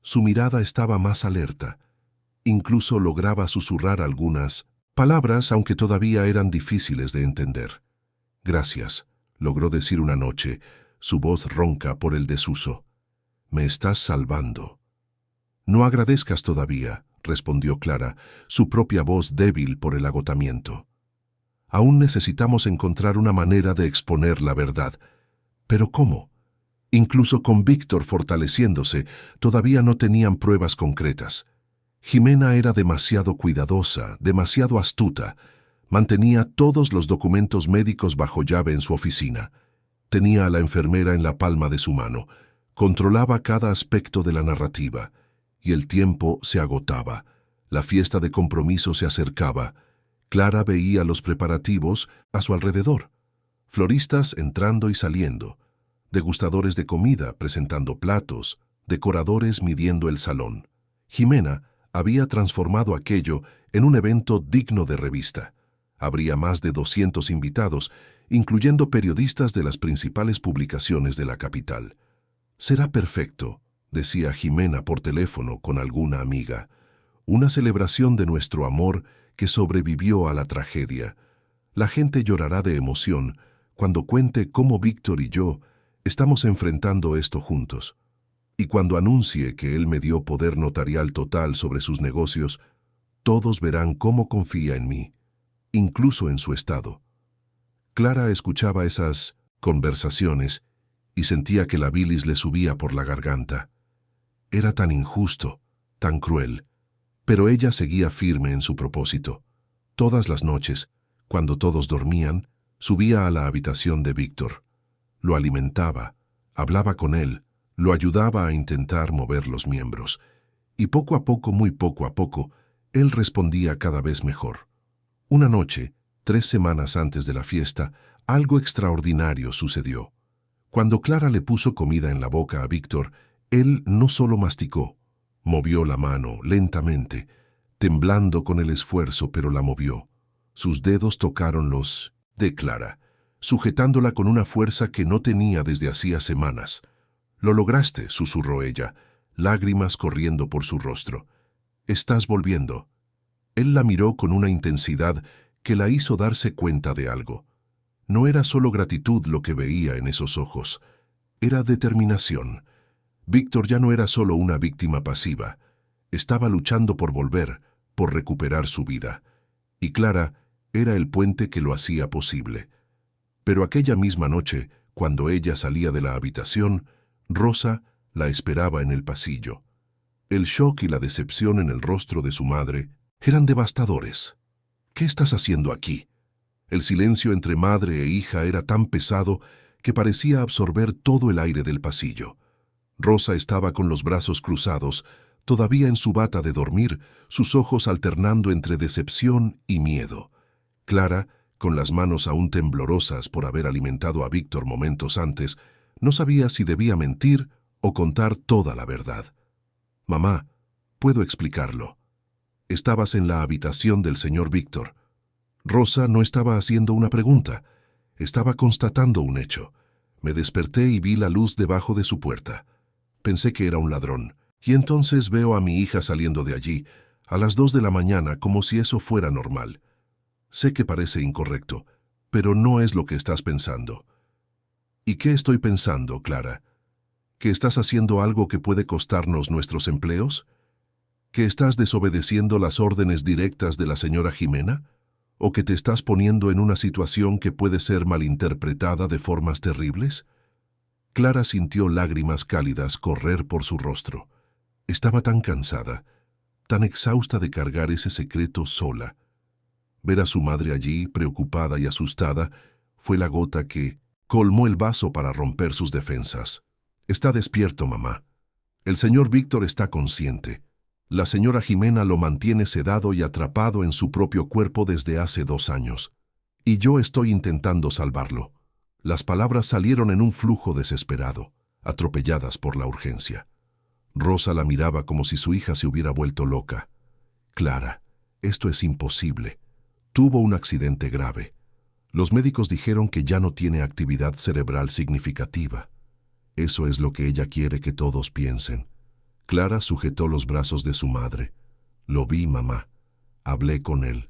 Su mirada estaba más alerta. Incluso lograba susurrar algunas palabras, aunque todavía eran difíciles de entender. «Gracias», logró decir una noche, su voz ronca por el desuso. «Me estás salvando». «No agradezcas todavía», respondió Clara, su propia voz débil por el agotamiento. «Aún necesitamos encontrar una manera de exponer la verdad. ¿Pero cómo?» Incluso con Víctor fortaleciéndose, todavía no tenían pruebas concretas. Jimena era demasiado cuidadosa, demasiado astuta. Mantenía todos los documentos médicos bajo llave en su oficina. Tenía a la enfermera en la palma de su mano. Controlaba cada aspecto de la narrativa. Y el tiempo se agotaba. La fiesta de compromiso se acercaba. Clara veía los preparativos a su alrededor. Floristas entrando y saliendo, degustadores de comida presentando platos, decoradores midiendo el salón. Jimena había transformado aquello en un evento digno de revista. Habría más de 200 invitados, incluyendo periodistas de las principales publicaciones de la capital. «Será perfecto», decía Jimena por teléfono con alguna amiga. «Una celebración de nuestro amor que sobrevivió a la tragedia. La gente llorará de emoción cuando cuente cómo Víctor y yo estamos enfrentando esto juntos. Y cuando anuncie que él me dio poder notarial total sobre sus negocios, todos verán cómo confía en mí, incluso en su estado». Clara escuchaba esas conversaciones y sentía que la bilis le subía por la garganta. Era tan injusto, tan cruel, pero ella seguía firme en su propósito. Todas las noches, cuando todos dormían, subía a la habitación de Víctor. Lo alimentaba, hablaba con él, lo ayudaba a intentar mover los miembros. Y poco a poco, muy poco a poco, él respondía cada vez mejor. Una noche, 3 semanas antes de la fiesta, algo extraordinario sucedió. Cuando Clara le puso comida en la boca a Víctor, él no solo masticó, movió la mano lentamente, temblando con el esfuerzo, pero la movió. Sus dedos tocaron los de Clara, sujetándola con una fuerza que no tenía desde hacía semanas. «Lo lograste», susurró ella, lágrimas corriendo por su rostro. «Estás volviendo». Él la miró con una intensidad que la hizo darse cuenta de algo. No era solo gratitud lo que veía en esos ojos, era determinación. Víctor ya no era solo una víctima pasiva, estaba luchando por volver, por recuperar su vida. Y Clara era el puente que lo hacía posible. Pero aquella misma noche, cuando ella salía de la habitación, Rosa la esperaba en el pasillo. El shock y la decepción en el rostro de su madre eran devastadores. «¿Qué estás haciendo aquí?». El silencio entre madre e hija era tan pesado que parecía absorber todo el aire del pasillo. Rosa estaba con los brazos cruzados, todavía en su bata de dormir, sus ojos alternando entre decepción y miedo. Clara, con las manos aún temblorosas por haber alimentado a Víctor momentos antes, no sabía si debía mentir o contar toda la verdad. «Mamá, puedo explicarlo. Estabas en la habitación del señor Víctor». Rosa no estaba haciendo una pregunta, estaba constatando un hecho. Me desperté y vi la luz debajo de su puerta. Pensé que era un ladrón, y entonces veo a mi hija saliendo de allí, a las 2 de la mañana, como si eso fuera normal. Sé que parece incorrecto, pero no es lo que estás pensando. ¿Y qué estoy pensando, Clara? ¿Que estás haciendo algo que puede costarnos nuestros empleos? ¿Que estás desobedeciendo las órdenes directas de la señora Jimena? ¿O que te estás poniendo en una situación que puede ser malinterpretada de formas terribles? Clara sintió lágrimas cálidas correr por su rostro. Estaba tan cansada, tan exhausta de cargar ese secreto sola. Ver a su madre allí, preocupada y asustada, fue la gota que colmó el vaso para romper sus defensas. «Está despierto, mamá. El señor Víctor está consciente. La señora Jimena lo mantiene sedado y atrapado en su propio cuerpo desde hace 2 años. Y yo estoy intentando salvarlo». Las palabras salieron en un flujo desesperado, atropelladas por la urgencia. Rosa la miraba como si su hija se hubiera vuelto loca. «Clara, esto es imposible. Tuvo un accidente grave. Los médicos dijeron que ya no tiene actividad cerebral significativa. Eso es lo que ella quiere que todos piensen». Clara sujetó los brazos de su madre. «Lo vi, mamá. Hablé con él.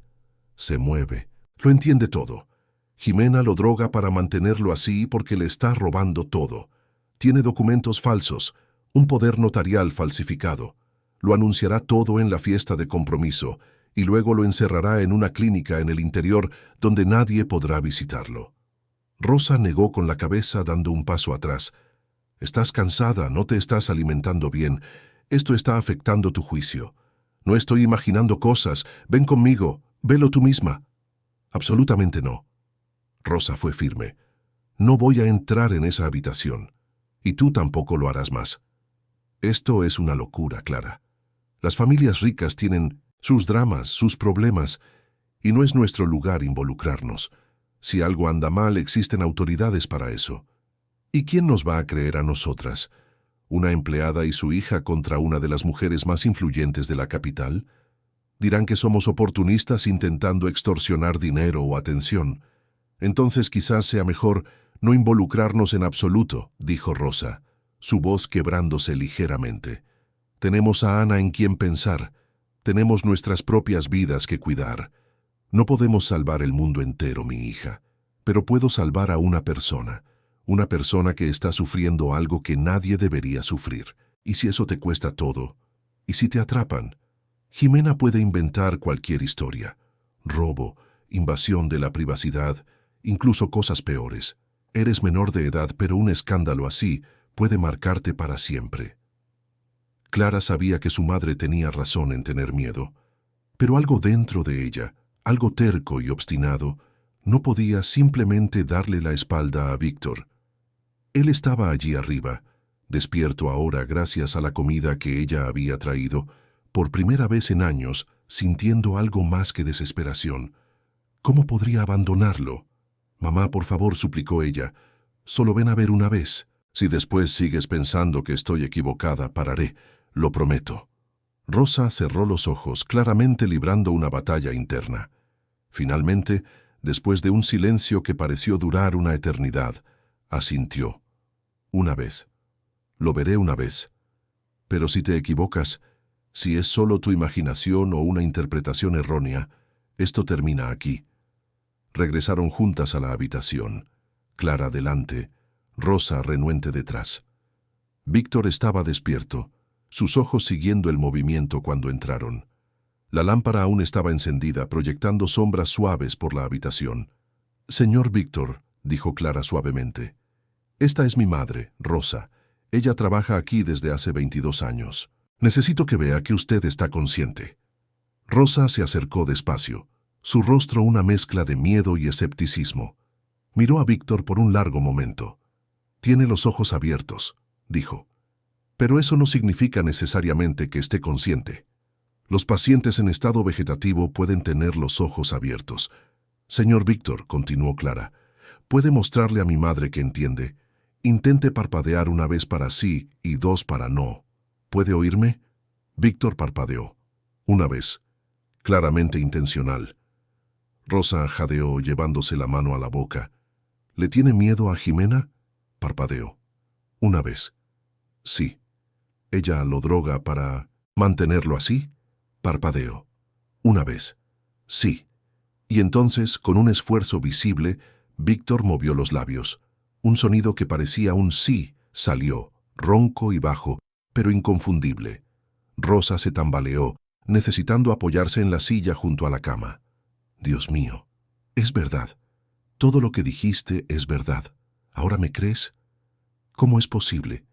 Se mueve. Lo entiende todo. Jimena lo droga para mantenerlo así porque le está robando todo. Tiene documentos falsos, un poder notarial falsificado. Lo anunciará todo en la fiesta de compromiso y luego lo encerrará en una clínica en el interior donde nadie podrá visitarlo». Rosa negó con la cabeza dando un paso atrás. «Estás cansada, no te estás alimentando bien. Esto está afectando tu juicio. No estoy imaginando cosas. Ven conmigo, velo tú misma». «Absolutamente no». Rosa fue firme. «No voy a entrar en esa habitación. Y tú tampoco lo harás más». «Esto es una locura, Clara. Las familias ricas tienen sus dramas, sus problemas, y no es nuestro lugar involucrarnos. Si algo anda mal, existen autoridades para eso. ¿Y quién nos va a creer a nosotras? ¿Una empleada y su hija contra una de las mujeres más influyentes de la capital? Dirán que somos oportunistas intentando extorsionar dinero o atención. Entonces quizás sea mejor no involucrarnos en absoluto, dijo Rosa, su voz quebrándose ligeramente. Tenemos a Ana en quien pensar. Tenemos nuestras propias vidas que cuidar. No podemos salvar el mundo entero, mi hija, pero puedo salvar a una persona que está sufriendo algo que nadie debería sufrir. ¿Y si eso te cuesta todo? ¿Y si te atrapan? Jimena puede inventar cualquier historia. Robo, invasión de la privacidad, incluso cosas peores. Eres menor de edad, pero un escándalo así puede marcarte para siempre. Clara sabía que su madre tenía razón en tener miedo, pero algo dentro de ella, algo terco y obstinado, no podía simplemente darle la espalda a Víctor. Él estaba allí arriba, despierto ahora gracias a la comida que ella había traído, por primera vez en años, sintiendo algo más que desesperación. ¿Cómo podría abandonarlo? Mamá, por favor, suplicó ella, solo ven a ver una vez. Si después sigues pensando que estoy equivocada, pararé, lo prometo. Rosa cerró los ojos, claramente librando una batalla interna. Finalmente, después de un silencio que pareció durar una eternidad, asintió. Una vez. Lo veré una vez. Pero si te equivocas, si es solo tu imaginación o una interpretación errónea, esto termina aquí. Regresaron juntas a la habitación. Clara delante, Rosa renuente detrás. Víctor estaba despierto, sus ojos siguiendo el movimiento cuando entraron. La lámpara aún estaba encendida, proyectando sombras suaves por la habitación. «Señor Víctor», dijo Clara suavemente, «esta es mi madre, Rosa. Ella trabaja aquí desde hace 22 años. Necesito que vea que usted está consciente». Rosa se acercó despacio, su rostro una mezcla de miedo y escepticismo. Miró a Víctor por un largo momento. «Tiene los ojos abiertos», dijo. «Pero eso no significa necesariamente que esté consciente. Los pacientes en estado vegetativo pueden tener los ojos abiertos». «Señor Víctor», continuó Clara, «puede mostrarle a mi madre que entiende. Intente parpadear una vez para sí y dos para no. ¿Puede oírme?» Víctor parpadeó. Una vez. Claramente intencional. Rosa jadeó llevándose la mano a la boca. «¿Le tiene miedo a Jimena?» Parpadeó. Una vez. «Sí». «¿Ella lo droga para mantenerlo así?» Parpadeó. Una vez. «Sí». Y entonces, con un esfuerzo visible, Víctor movió los labios. Un sonido que parecía un sí salió, ronco y bajo, pero inconfundible. Rosa se tambaleó, necesitando apoyarse en la silla junto a la cama. «Dios mío, es verdad. Todo lo que dijiste es verdad. ¿Ahora me crees? ¿Cómo es posible?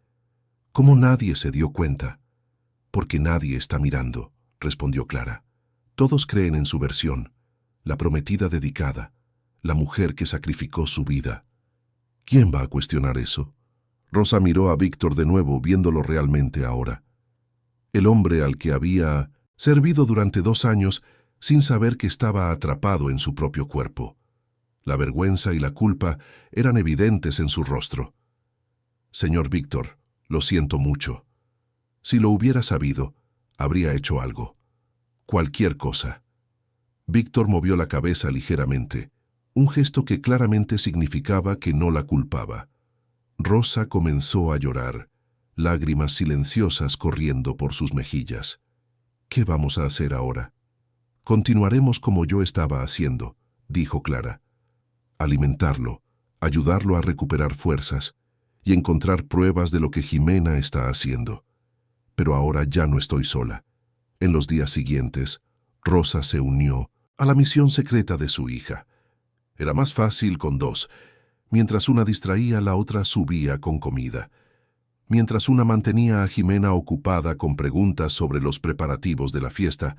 ¿Cómo nadie se dio cuenta?» «Porque nadie está mirando», respondió Clara. «Todos creen en su versión, la prometida dedicada, la mujer que sacrificó su vida. ¿Quién va a cuestionar eso?» Rosa miró a Víctor de nuevo, viéndolo realmente ahora. El hombre al que había servido durante 2 años sin saber que estaba atrapado en su propio cuerpo. La vergüenza y la culpa eran evidentes en su rostro. «Señor Víctor, lo siento mucho. Si lo hubiera sabido, habría hecho algo. Cualquier cosa». Víctor movió la cabeza ligeramente, un gesto que claramente significaba que no la culpaba. Rosa comenzó a llorar, lágrimas silenciosas corriendo por sus mejillas. «¿Qué vamos a hacer ahora?» «Continuaremos como yo estaba haciendo», dijo Clara. «Alimentarlo, ayudarlo a recuperar fuerzas y encontrar pruebas de lo que Jimena está haciendo. Pero ahora ya no estoy sola». En los días siguientes, Rosa se unió a la misión secreta de su hija. Era más fácil con 2. Mientras una distraía, la otra subía con comida. Mientras una mantenía a Jimena ocupada con preguntas sobre los preparativos de la fiesta,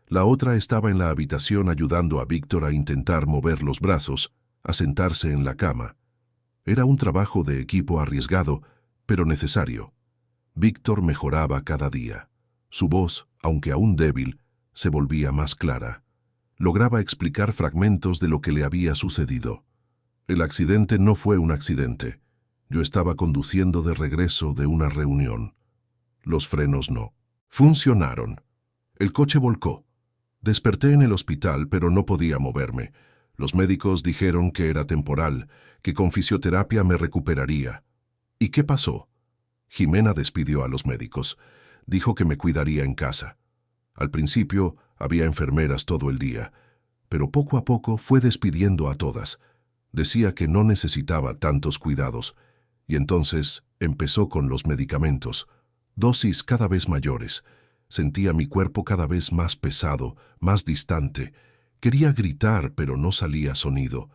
la otra estaba en la habitación ayudando a Víctor a intentar mover los brazos, a sentarse en la cama. Era un trabajo de equipo arriesgado, pero necesario. Víctor mejoraba cada día. Su voz, aunque aún débil, se volvía más clara. Lograba explicar fragmentos de lo que le había sucedido. El accidente no fue un accidente. Yo estaba conduciendo de regreso de una reunión. Los frenos no funcionaron. El coche volcó. Desperté en el hospital, pero no podía moverme. Los médicos dijeron que era temporal, que con fisioterapia me recuperaría. ¿Y qué pasó? Jimena despidió a los médicos. Dijo que me cuidaría en casa. Al principio había enfermeras todo el día, pero poco a poco fue despidiendo a todas. Decía que no necesitaba tantos cuidados, y entonces empezó con los medicamentos. Dosis cada vez mayores. Sentía mi cuerpo cada vez más pesado, más distante. Quería gritar, pero no salía sonido.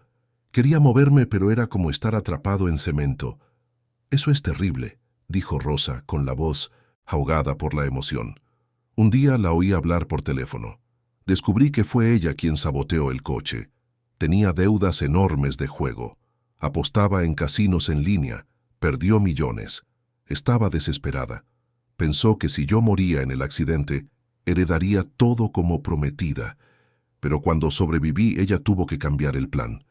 Quería moverme, pero era como estar atrapado en cemento. «Eso es terrible», dijo Rosa, con la voz ahogada por la emoción. Un día la oí hablar por teléfono. Descubrí que fue ella quien saboteó el coche. Tenía deudas enormes de juego. Apostaba en casinos en línea. Perdió millones. Estaba desesperada. Pensó que si yo moría en el accidente, heredaría todo como prometida. Pero cuando sobreviví, ella tuvo que cambiar el plan.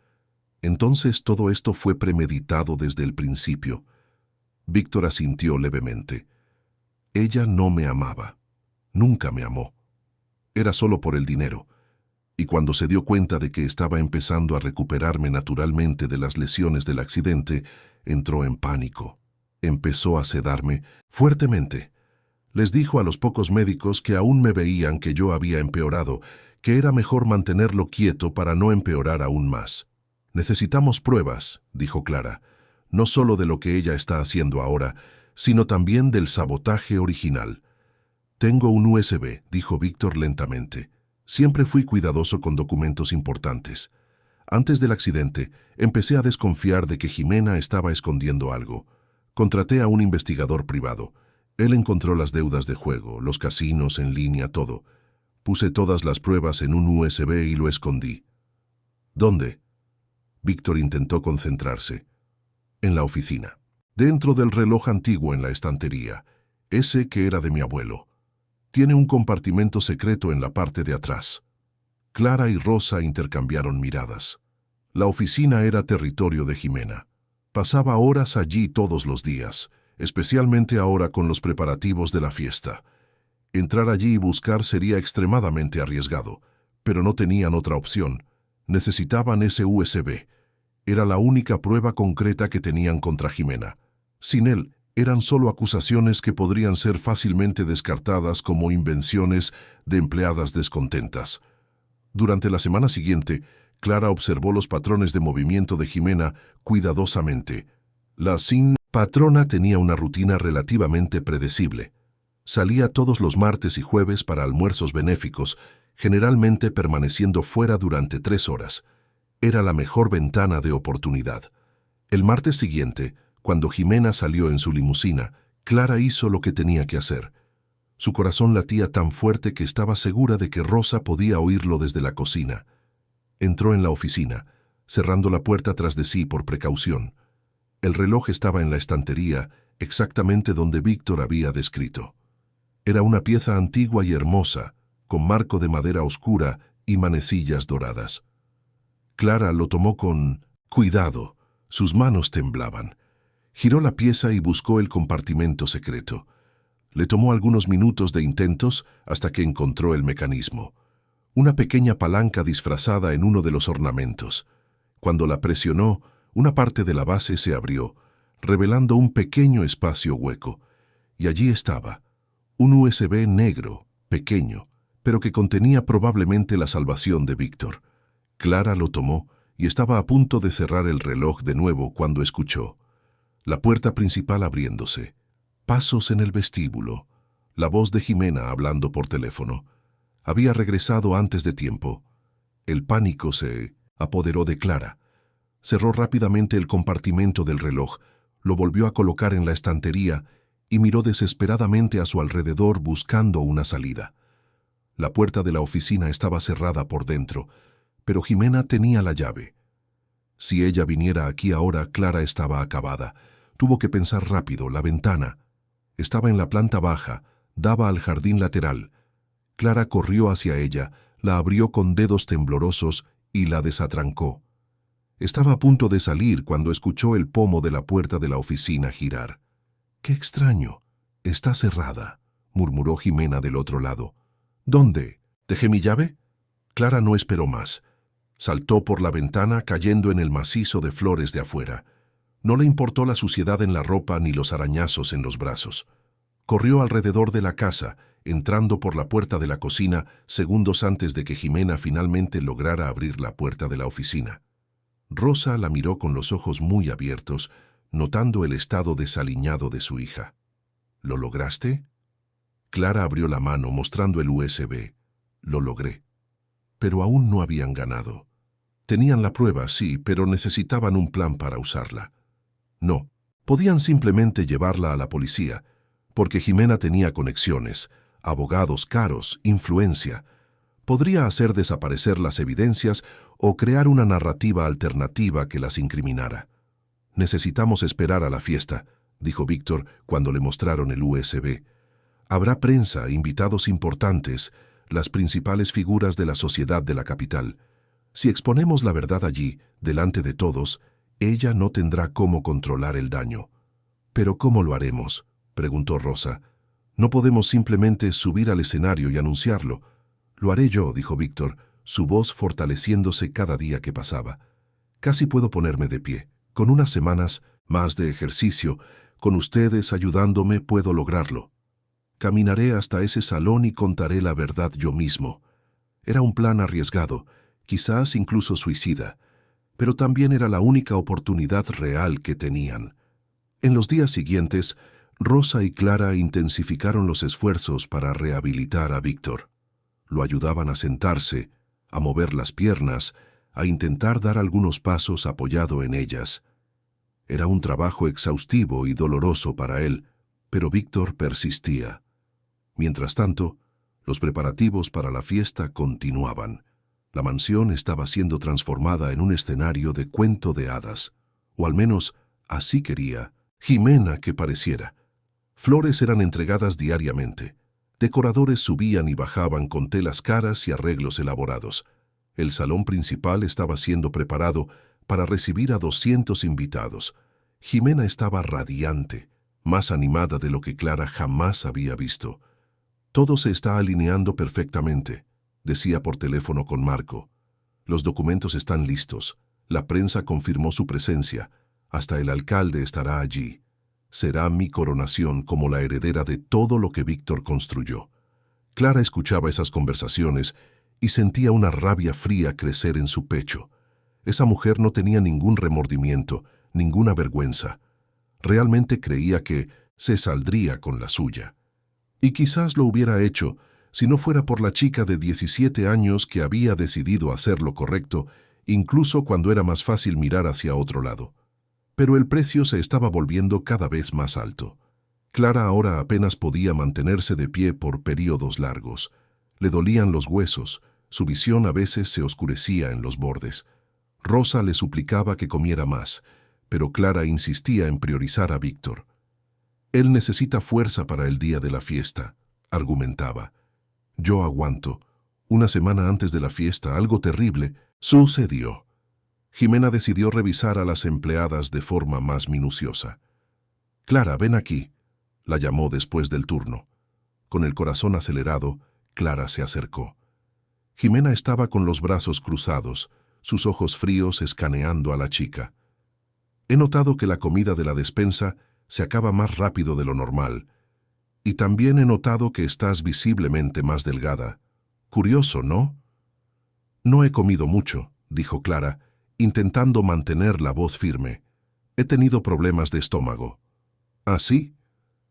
Entonces todo esto fue premeditado desde el principio. Víctor asintió levemente. Ella no me amaba. Nunca me amó. Era solo por el dinero. Y cuando se dio cuenta de que estaba empezando a recuperarme naturalmente de las lesiones del accidente, entró en pánico. Empezó a sedarme fuertemente. Les dijo a los pocos médicos que aún me veían que yo había empeorado, que era mejor mantenerlo quieto para no empeorar aún más. «Necesitamos pruebas», dijo Clara, «no solo de lo que ella está haciendo ahora, sino también del sabotaje original». «Tengo un USB», dijo Víctor lentamente. «Siempre fui cuidadoso con documentos importantes. Antes del accidente, empecé a desconfiar de que Jimena estaba escondiendo algo. Contraté a un investigador privado. Él encontró las deudas de juego, los casinos en línea, todo. Puse todas las pruebas en un USB y lo escondí». «¿Dónde?» Víctor intentó concentrarse. «En la oficina. Dentro del reloj antiguo en la estantería. Ese que era de mi abuelo. Tiene un compartimento secreto en la parte de atrás». Clara y Rosa intercambiaron miradas. La oficina era territorio de Jimena. Pasaba horas allí todos los días, especialmente ahora con los preparativos de la fiesta. Entrar allí y buscar sería extremadamente arriesgado, pero no tenían otra opción. Necesitaban ese USB. Era la única prueba concreta que tenían contra Jimena. Sin él, eran solo acusaciones que podrían ser fácilmente descartadas como invenciones de empleadas descontentas. Durante la semana siguiente, Clara observó los patrones de movimiento de Jimena cuidadosamente. La sin patrona tenía una rutina relativamente predecible. Salía todos los martes y jueves para almuerzos benéficos, generalmente permaneciendo fuera durante 3 horas. Era la mejor ventana de oportunidad. El martes siguiente, cuando Jimena salió en su limusina, Clara hizo lo que tenía que hacer. Su corazón latía tan fuerte que estaba segura de que Rosa podía oírlo desde la cocina. Entró en la oficina, cerrando la puerta tras de sí por precaución. El reloj estaba en la estantería, exactamente donde Víctor había descrito. Era una pieza antigua y hermosa, con marco de madera oscura y manecillas doradas. Clara lo tomó con cuidado. Sus manos temblaban. Giró la pieza y buscó el compartimento secreto. Le tomó algunos minutos de intentos hasta que encontró el mecanismo. Una pequeña palanca disfrazada en uno de los ornamentos. Cuando la presionó, una parte de la base se abrió, revelando un pequeño espacio hueco. Y allí estaba, un USB negro, pequeño, pero que contenía probablemente la salvación de Víctor. Clara lo tomó y estaba a punto de cerrar el reloj de nuevo cuando escuchó la puerta principal abriéndose, pasos en el vestíbulo, la voz de Jimena hablando por teléfono. Había regresado antes de tiempo. El pánico se apoderó de Clara. Cerró rápidamente el compartimento del reloj, lo volvió a colocar en la estantería y miró desesperadamente a su alrededor buscando una salida. La puerta de la oficina estaba cerrada por dentro, pero Jimena tenía la llave. Si ella viniera aquí ahora, Clara estaba acabada. Tuvo que pensar rápido. La ventana estaba en la planta baja, daba al jardín lateral. Clara corrió hacia ella, la abrió con dedos temblorosos y la desatrancó. Estaba a punto de salir cuando escuchó el pomo de la puerta de la oficina girar. «¡Qué extraño! Está cerrada», murmuró Jimena del otro lado. «¿Dónde? ¿Dejé mi llave?» Clara no esperó más. Saltó por la ventana cayendo en el macizo de flores de afuera. No le importó la suciedad en la ropa ni los arañazos en los brazos. Corrió alrededor de la casa, entrando por la puerta de la cocina segundos antes de que Jimena finalmente lograra abrir la puerta de la oficina. Rosa la miró con los ojos muy abiertos, notando el estado desaliñado de su hija. «¿Lo lograste?» Clara abrió la mano mostrando el USB. «Lo logré». Pero aún no habían ganado. Tenían la prueba, sí, pero necesitaban un plan para usarla. No, podían simplemente llevarla a la policía, porque Jimena tenía conexiones, abogados caros, influencia. Podría hacer desaparecer las evidencias o crear una narrativa alternativa que las incriminara. «Necesitamos esperar a la fiesta», dijo Víctor cuando le mostraron el USB. «Habrá prensa, invitados importantes, las principales figuras de la sociedad de la capital. Si exponemos la verdad allí, delante de todos, ella no tendrá cómo controlar el daño». «¿Pero cómo lo haremos?», preguntó Rosa. «No podemos simplemente subir al escenario y anunciarlo». «Lo haré yo», dijo Víctor, su voz fortaleciéndose cada día que pasaba. «Casi puedo ponerme de pie. Con unas semanas más de ejercicio, con ustedes ayudándome, puedo lograrlo. Caminaré hasta ese salón y contaré la verdad yo mismo». Era un plan arriesgado, quizás incluso suicida, pero también era la única oportunidad real que tenían. En los días siguientes, Rosa y Clara intensificaron los esfuerzos para rehabilitar a Víctor. Lo ayudaban a sentarse, a mover las piernas, a intentar dar algunos pasos apoyado en ellas. Era un trabajo exhaustivo y doloroso para él, pero Víctor persistía. Mientras tanto, los preparativos para la fiesta continuaban. La mansión estaba siendo transformada en un escenario de cuento de hadas, o al menos así quería Jimena que pareciera. Flores eran entregadas diariamente. Decoradores subían y bajaban con telas caras y arreglos elaborados. El salón principal estaba siendo preparado para recibir a 200 invitados. Jimena estaba radiante, más animada de lo que Clara jamás había visto. «Todo se está alineando perfectamente», decía por teléfono con Marco. «Los documentos están listos. La prensa confirmó su presencia. Hasta el alcalde estará allí. Será mi coronación como la heredera de todo lo que Víctor construyó». Clara escuchaba esas conversaciones y sentía una rabia fría crecer en su pecho. Esa mujer no tenía ningún remordimiento, ninguna vergüenza. Realmente creía que se saldría con la suya. Y quizás lo hubiera hecho si no fuera por la chica de 17 años que había decidido hacer lo correcto, incluso cuando era más fácil mirar hacia otro lado. Pero el precio se estaba volviendo cada vez más alto. Clara ahora apenas podía mantenerse de pie por períodos largos. Le dolían los huesos, su visión a veces se oscurecía en los bordes. Rosa le suplicaba que comiera más, pero Clara insistía en priorizar a Víctor. «Él necesita fuerza para el día de la fiesta», argumentaba. «Yo aguanto». Una semana antes de la fiesta, algo terrible sucedió. Jimena decidió revisar a las empleadas de forma más minuciosa. «Clara, ven aquí», la llamó después del turno. Con el corazón acelerado, Clara se acercó. Jimena estaba con los brazos cruzados, sus ojos fríos escaneando a la chica. «He notado que la comida de la despensa se acaba más rápido de lo normal. Y también he notado que estás visiblemente más delgada. Curioso, ¿no?» «No he comido mucho», dijo Clara, intentando mantener la voz firme. «He tenido problemas de estómago». «¿Ah, sí?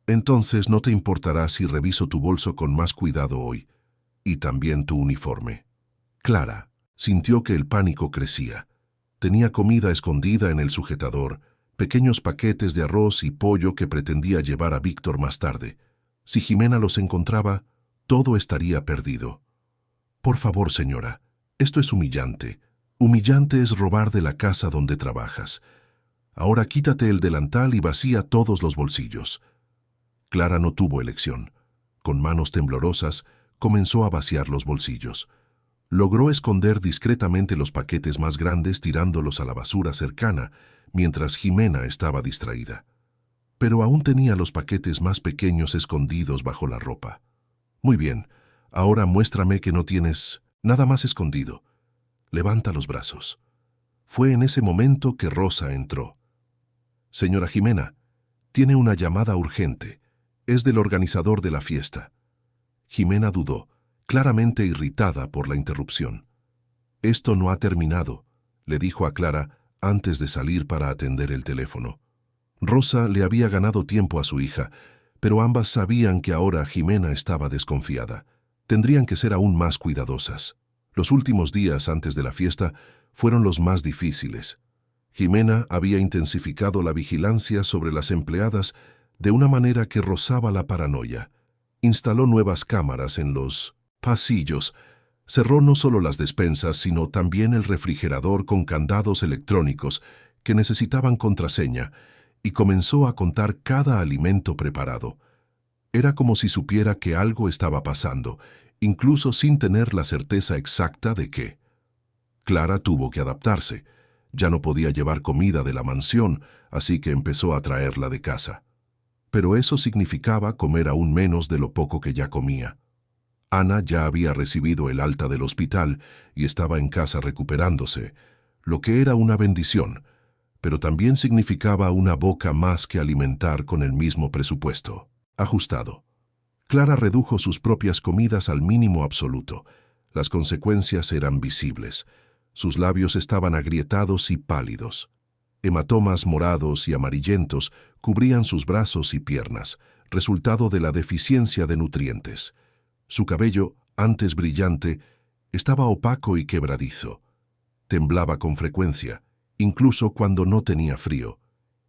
Entonces no te importará si reviso tu bolso con más cuidado hoy, y también tu uniforme». Clara sintió que el pánico crecía. Tenía comida escondida en el sujetador, pequeños paquetes de arroz y pollo que pretendía llevar a Víctor más tarde. Si Jimena los encontraba, todo estaría perdido. «Por favor, señora, esto es humillante. Humillante es robar de la casa donde trabajas. Ahora quítate el delantal y vacía todos los bolsillos». Clara no tuvo elección. Con manos temblorosas, comenzó a vaciar los bolsillos. Logró esconder discretamente los paquetes más grandes tirándolos a la basura cercana, mientras Jimena estaba distraída. Pero aún tenía los paquetes más pequeños escondidos bajo la ropa. Muy bien, ahora muéstrame que no tienes nada más escondido. Levanta los brazos. Fue en ese momento que Rosa entró. Señora Jimena, tiene una llamada urgente. Es del organizador de la fiesta. Jimena dudó, claramente irritada por la interrupción. Esto no ha terminado, le dijo a Clara antes de salir para atender el teléfono. Rosa le había ganado tiempo a su hija, pero ambas sabían que ahora Jimena estaba desconfiada. Tendrían que ser aún más cuidadosas. Los últimos días antes de la fiesta fueron los más difíciles. Jimena había intensificado la vigilancia sobre las empleadas de una manera que rozaba la paranoia. Instaló nuevas cámaras en los pasillos, cerró no solo las despensas, sino también el refrigerador con candados electrónicos que necesitaban contraseña, y comenzó a contar cada alimento preparado. Era como si supiera que algo estaba pasando, incluso sin tener la certeza exacta de qué. Clara tuvo que adaptarse. Ya no podía llevar comida de la mansión, así que empezó a traerla de casa. Pero eso significaba comer aún menos de lo poco que ya comía. Ana ya había recibido el alta del hospital y estaba en casa recuperándose, lo que era una bendición, pero también significaba una boca más que alimentar con el mismo presupuesto, ajustado. Clara redujo sus propias comidas al mínimo absoluto. Las consecuencias eran visibles. Sus labios estaban agrietados y pálidos. Hematomas morados y amarillentos cubrían sus brazos y piernas, resultado de la deficiencia de nutrientes. Su cabello, antes brillante, estaba opaco y quebradizo. Temblaba con frecuencia, incluso cuando no tenía frío,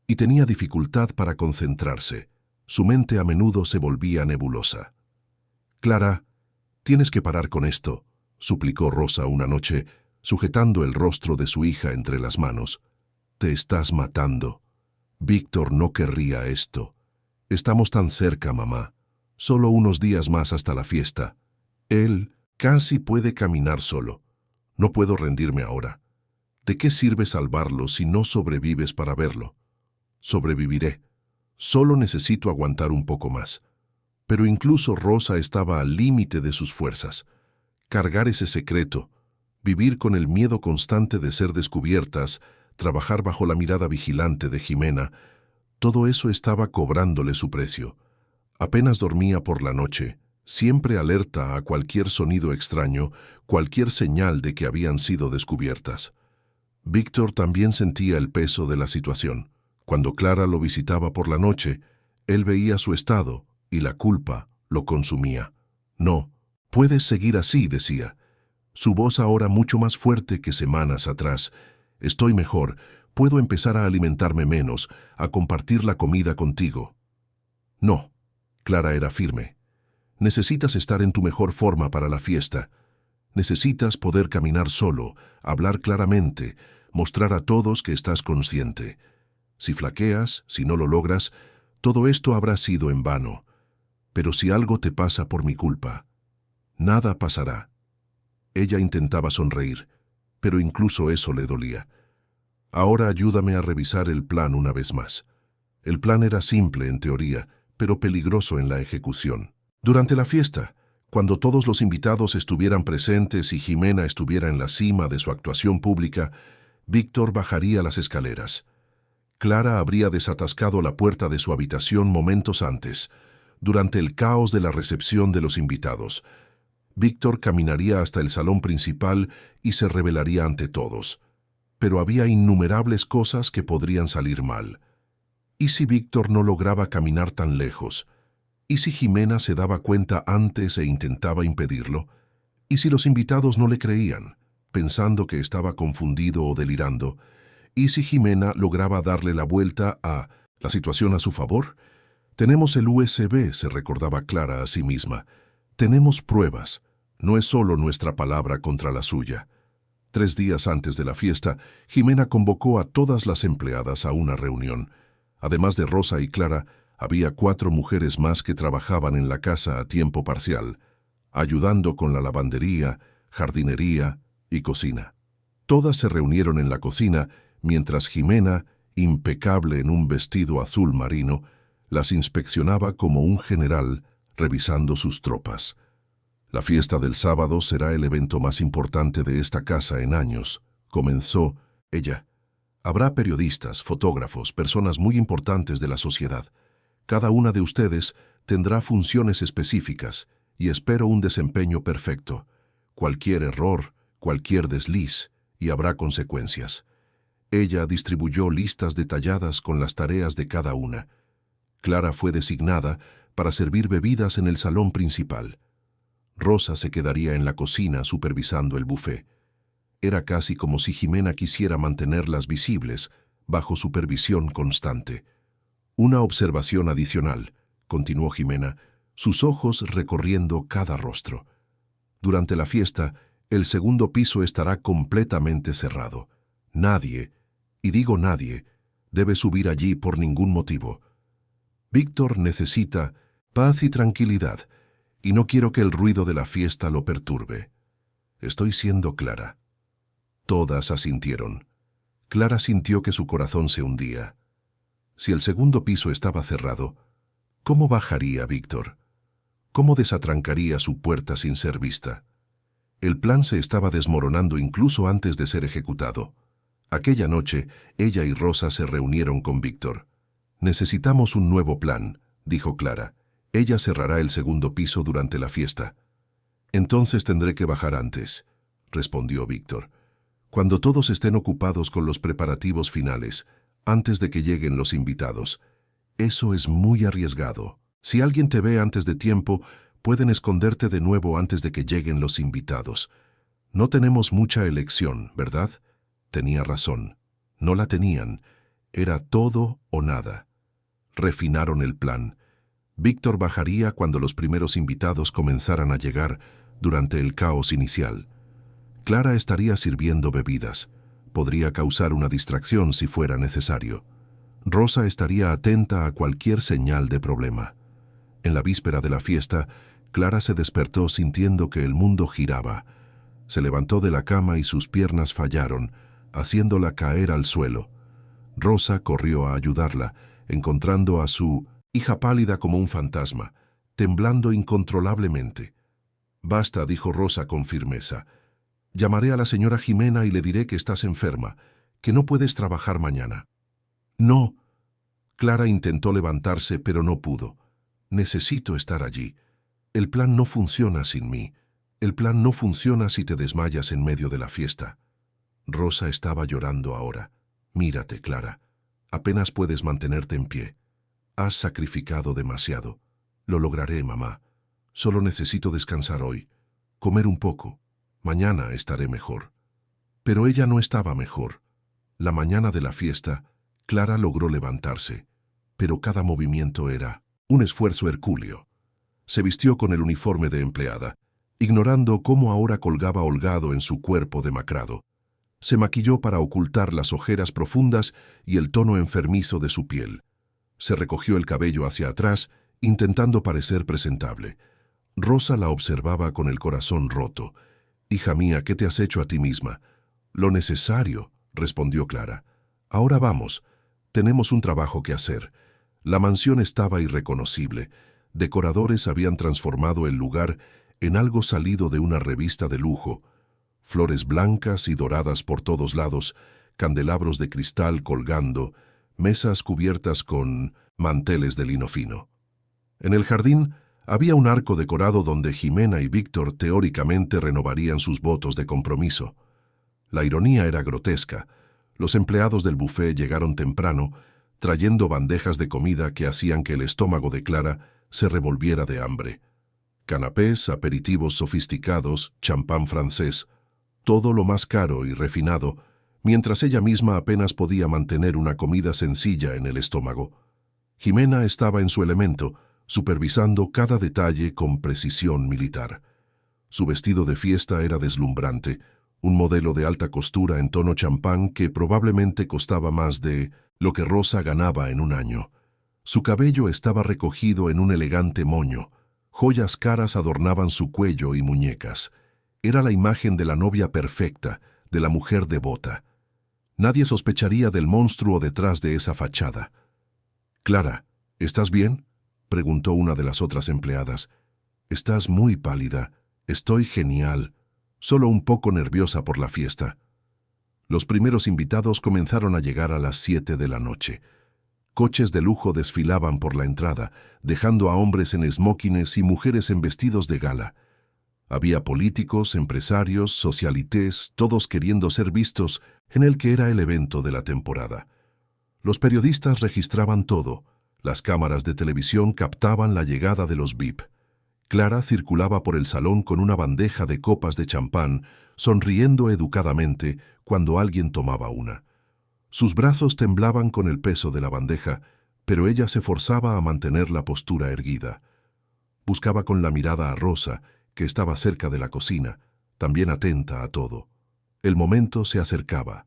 y tenía dificultad para concentrarse. Su mente a menudo se volvía nebulosa. «Clara, tienes que parar con esto», suplicó Rosa una noche, sujetando el rostro de su hija entre las manos. «Te estás matando. Víctor no querría esto. Estamos tan cerca, mamá. Solo unos días más hasta la fiesta. Él casi puede caminar solo. No puedo rendirme ahora. ¿De qué sirve salvarlo si no sobrevives para verlo? Sobreviviré. Solo necesito aguantar un poco más». Pero incluso Rosa estaba al límite de sus fuerzas. Cargar ese secreto, vivir con el miedo constante de ser descubiertas, trabajar bajo la mirada vigilante de Jimena, todo eso estaba cobrándole su precio. Apenas dormía por la noche, siempre alerta a cualquier sonido extraño, cualquier señal de que habían sido descubiertas. Víctor también sentía el peso de la situación. Cuando Clara lo visitaba por la noche, él veía su estado y la culpa lo consumía. «No, puedes seguir así», decía. Su voz ahora mucho más fuerte que semanas atrás. «Estoy mejor, puedo empezar a alimentarme menos, a compartir la comida contigo». «No», Clara era firme. «Necesitas estar en tu mejor forma para la fiesta. Necesitas poder caminar solo, hablar claramente, mostrar a todos que estás consciente. Si flaqueas, si no lo logras, todo esto habrá sido en vano. Pero si algo te pasa por mi culpa, nada pasará». Ella intentaba sonreír, pero incluso eso le dolía. «Ahora ayúdame a revisar el plan una vez más». El plan era simple en teoría, pero peligroso en la ejecución. Durante la fiesta, cuando todos los invitados estuvieran presentes y Jimena estuviera en la cima de su actuación pública, Víctor bajaría las escaleras. Clara habría desatascado la puerta de su habitación momentos antes, durante el caos de la recepción de los invitados. Víctor caminaría hasta el salón principal y se revelaría ante todos. Pero había innumerables cosas que podrían salir mal. ¿Y si Víctor no lograba caminar tan lejos? ¿Y si Jimena se daba cuenta antes e intentaba impedirlo? ¿Y si los invitados no le creían, pensando que estaba confundido o delirando? ¿Y si Jimena lograba darle la vuelta a la situación a su favor? «Tenemos el USB», se recordaba Clara a sí misma. «Tenemos pruebas. No es solo nuestra palabra contra la suya». 3 días antes de la fiesta, Jimena convocó a todas las empleadas a una reunión. Además de Rosa y Clara, había 4 mujeres más que trabajaban en la casa a tiempo parcial, ayudando con la lavandería, jardinería y cocina. Todas se reunieron en la cocina mientras Jimena, impecable en un vestido azul marino, las inspeccionaba como un general revisando sus tropas. La fiesta del sábado será el evento más importante de esta casa en años, comenzó ella. Habrá periodistas, fotógrafos, personas muy importantes de la sociedad. Cada una de ustedes tendrá funciones específicas y espero un desempeño perfecto. Cualquier error, cualquier desliz, y habrá consecuencias. Ella distribuyó listas detalladas con las tareas de cada una. Clara fue designada para servir bebidas en el salón principal. Rosa se quedaría en la cocina supervisando el buffet. Era casi como si Jimena quisiera mantenerlas visibles, bajo supervisión constante. Una observación adicional, continuó Jimena, sus ojos recorriendo cada rostro. Durante la fiesta, el segundo piso estará completamente cerrado. Nadie, y digo nadie, debe subir allí por ningún motivo. Víctor necesita paz y tranquilidad, y no quiero que el ruido de la fiesta lo perturbe. Estoy siendo clara. Todas asintieron. Clara sintió que su corazón se hundía. Si el segundo piso estaba cerrado, ¿cómo bajaría Víctor? ¿Cómo desatrancaría su puerta sin ser vista? El plan se estaba desmoronando incluso antes de ser ejecutado. Aquella noche, ella y Rosa se reunieron con Víctor. «Necesitamos un nuevo plan», dijo Clara. «Ella cerrará el segundo piso durante la fiesta». «Entonces tendré que bajar antes», respondió Víctor. «Cuando todos estén ocupados con los preparativos finales, antes de que lleguen los invitados. Eso es muy arriesgado. Si alguien te ve antes de tiempo, pueden esconderte de nuevo antes de que lleguen los invitados. No tenemos mucha elección, ¿verdad?» Tenía razón. No la tenían. Era todo o nada. Refinaron el plan. Víctor bajaría cuando los primeros invitados comenzaran a llegar durante el caos inicial. Clara estaría sirviendo bebidas. Podría causar una distracción si fuera necesario. Rosa estaría atenta a cualquier señal de problema. En la víspera de la fiesta, Clara se despertó sintiendo que el mundo giraba. Se levantó de la cama y sus piernas fallaron, haciéndola caer al suelo. Rosa corrió a ayudarla, encontrando a su hija pálida como un fantasma, temblando incontrolablemente. «Basta», dijo Rosa con firmeza. «Llamaré a la señora Jimena y le diré que estás enferma, que no puedes trabajar mañana». «No». Clara intentó levantarse, pero no pudo. «Necesito estar allí. El plan no funciona sin mí. El plan no funciona si te desmayas en medio de la fiesta». Rosa estaba llorando ahora. «Mírate, Clara. Apenas puedes mantenerte en pie. Has sacrificado demasiado. Lo lograré, mamá. Solo necesito descansar hoy. Comer un poco. Mañana estaré mejor». Pero ella no estaba mejor. La mañana de la fiesta, Clara logró levantarse, pero cada movimiento era un esfuerzo hercúleo. Se vistió con el uniforme de empleada, ignorando cómo ahora colgaba holgado en su cuerpo demacrado. Se maquilló para ocultar las ojeras profundas y el tono enfermizo de su piel. Se recogió el cabello hacia atrás, intentando parecer presentable. Rosa la observaba con el corazón roto. «Hija mía, ¿qué te has hecho a ti misma?» «Lo necesario», respondió Clara. «Ahora vamos. Tenemos un trabajo que hacer». La mansión estaba irreconocible. Decoradores habían transformado el lugar en algo salido de una revista de lujo. Flores blancas y doradas por todos lados, candelabros de cristal colgando, mesas cubiertas con manteles de lino fino. En el jardín había un arco decorado donde Jimena y Víctor teóricamente renovarían sus votos de compromiso. La ironía era grotesca. Los empleados del buffet llegaron temprano, trayendo bandejas de comida que hacían que el estómago de Clara se revolviera de hambre. Canapés, aperitivos sofisticados, champán francés, todo lo más caro y refinado, mientras ella misma apenas podía mantener una comida sencilla en el estómago. Jimena estaba en su elemento, supervisando cada detalle con precisión militar. Su vestido de fiesta era deslumbrante, un modelo de alta costura en tono champán que probablemente costaba más de lo que Rosa ganaba en un año. Su cabello estaba recogido en un elegante moño, joyas caras adornaban su cuello y muñecas. Era la imagen de la novia perfecta, de la mujer devota. Nadie sospecharía del monstruo detrás de esa fachada. «Clara, ¿estás bien?», preguntó una de las otras empleadas. «Estás muy pálida. Estoy genial. Solo un poco nerviosa por la fiesta». Los primeros invitados comenzaron a llegar a las 7 de la noche. Coches de lujo desfilaban por la entrada, dejando a hombres en esmóquines y mujeres en vestidos de gala. Había políticos, empresarios, socialités, todos queriendo ser vistos en el que era el evento de la temporada. Los periodistas registraban todo. Las cámaras de televisión captaban la llegada de los VIP. Clara circulaba por el salón con una bandeja de copas de champán, sonriendo educadamente cuando alguien tomaba una. Sus brazos temblaban con el peso de la bandeja, pero ella se forzaba a mantener la postura erguida. Buscaba con la mirada a Rosa, que estaba cerca de la cocina, también atenta a todo. El momento se acercaba.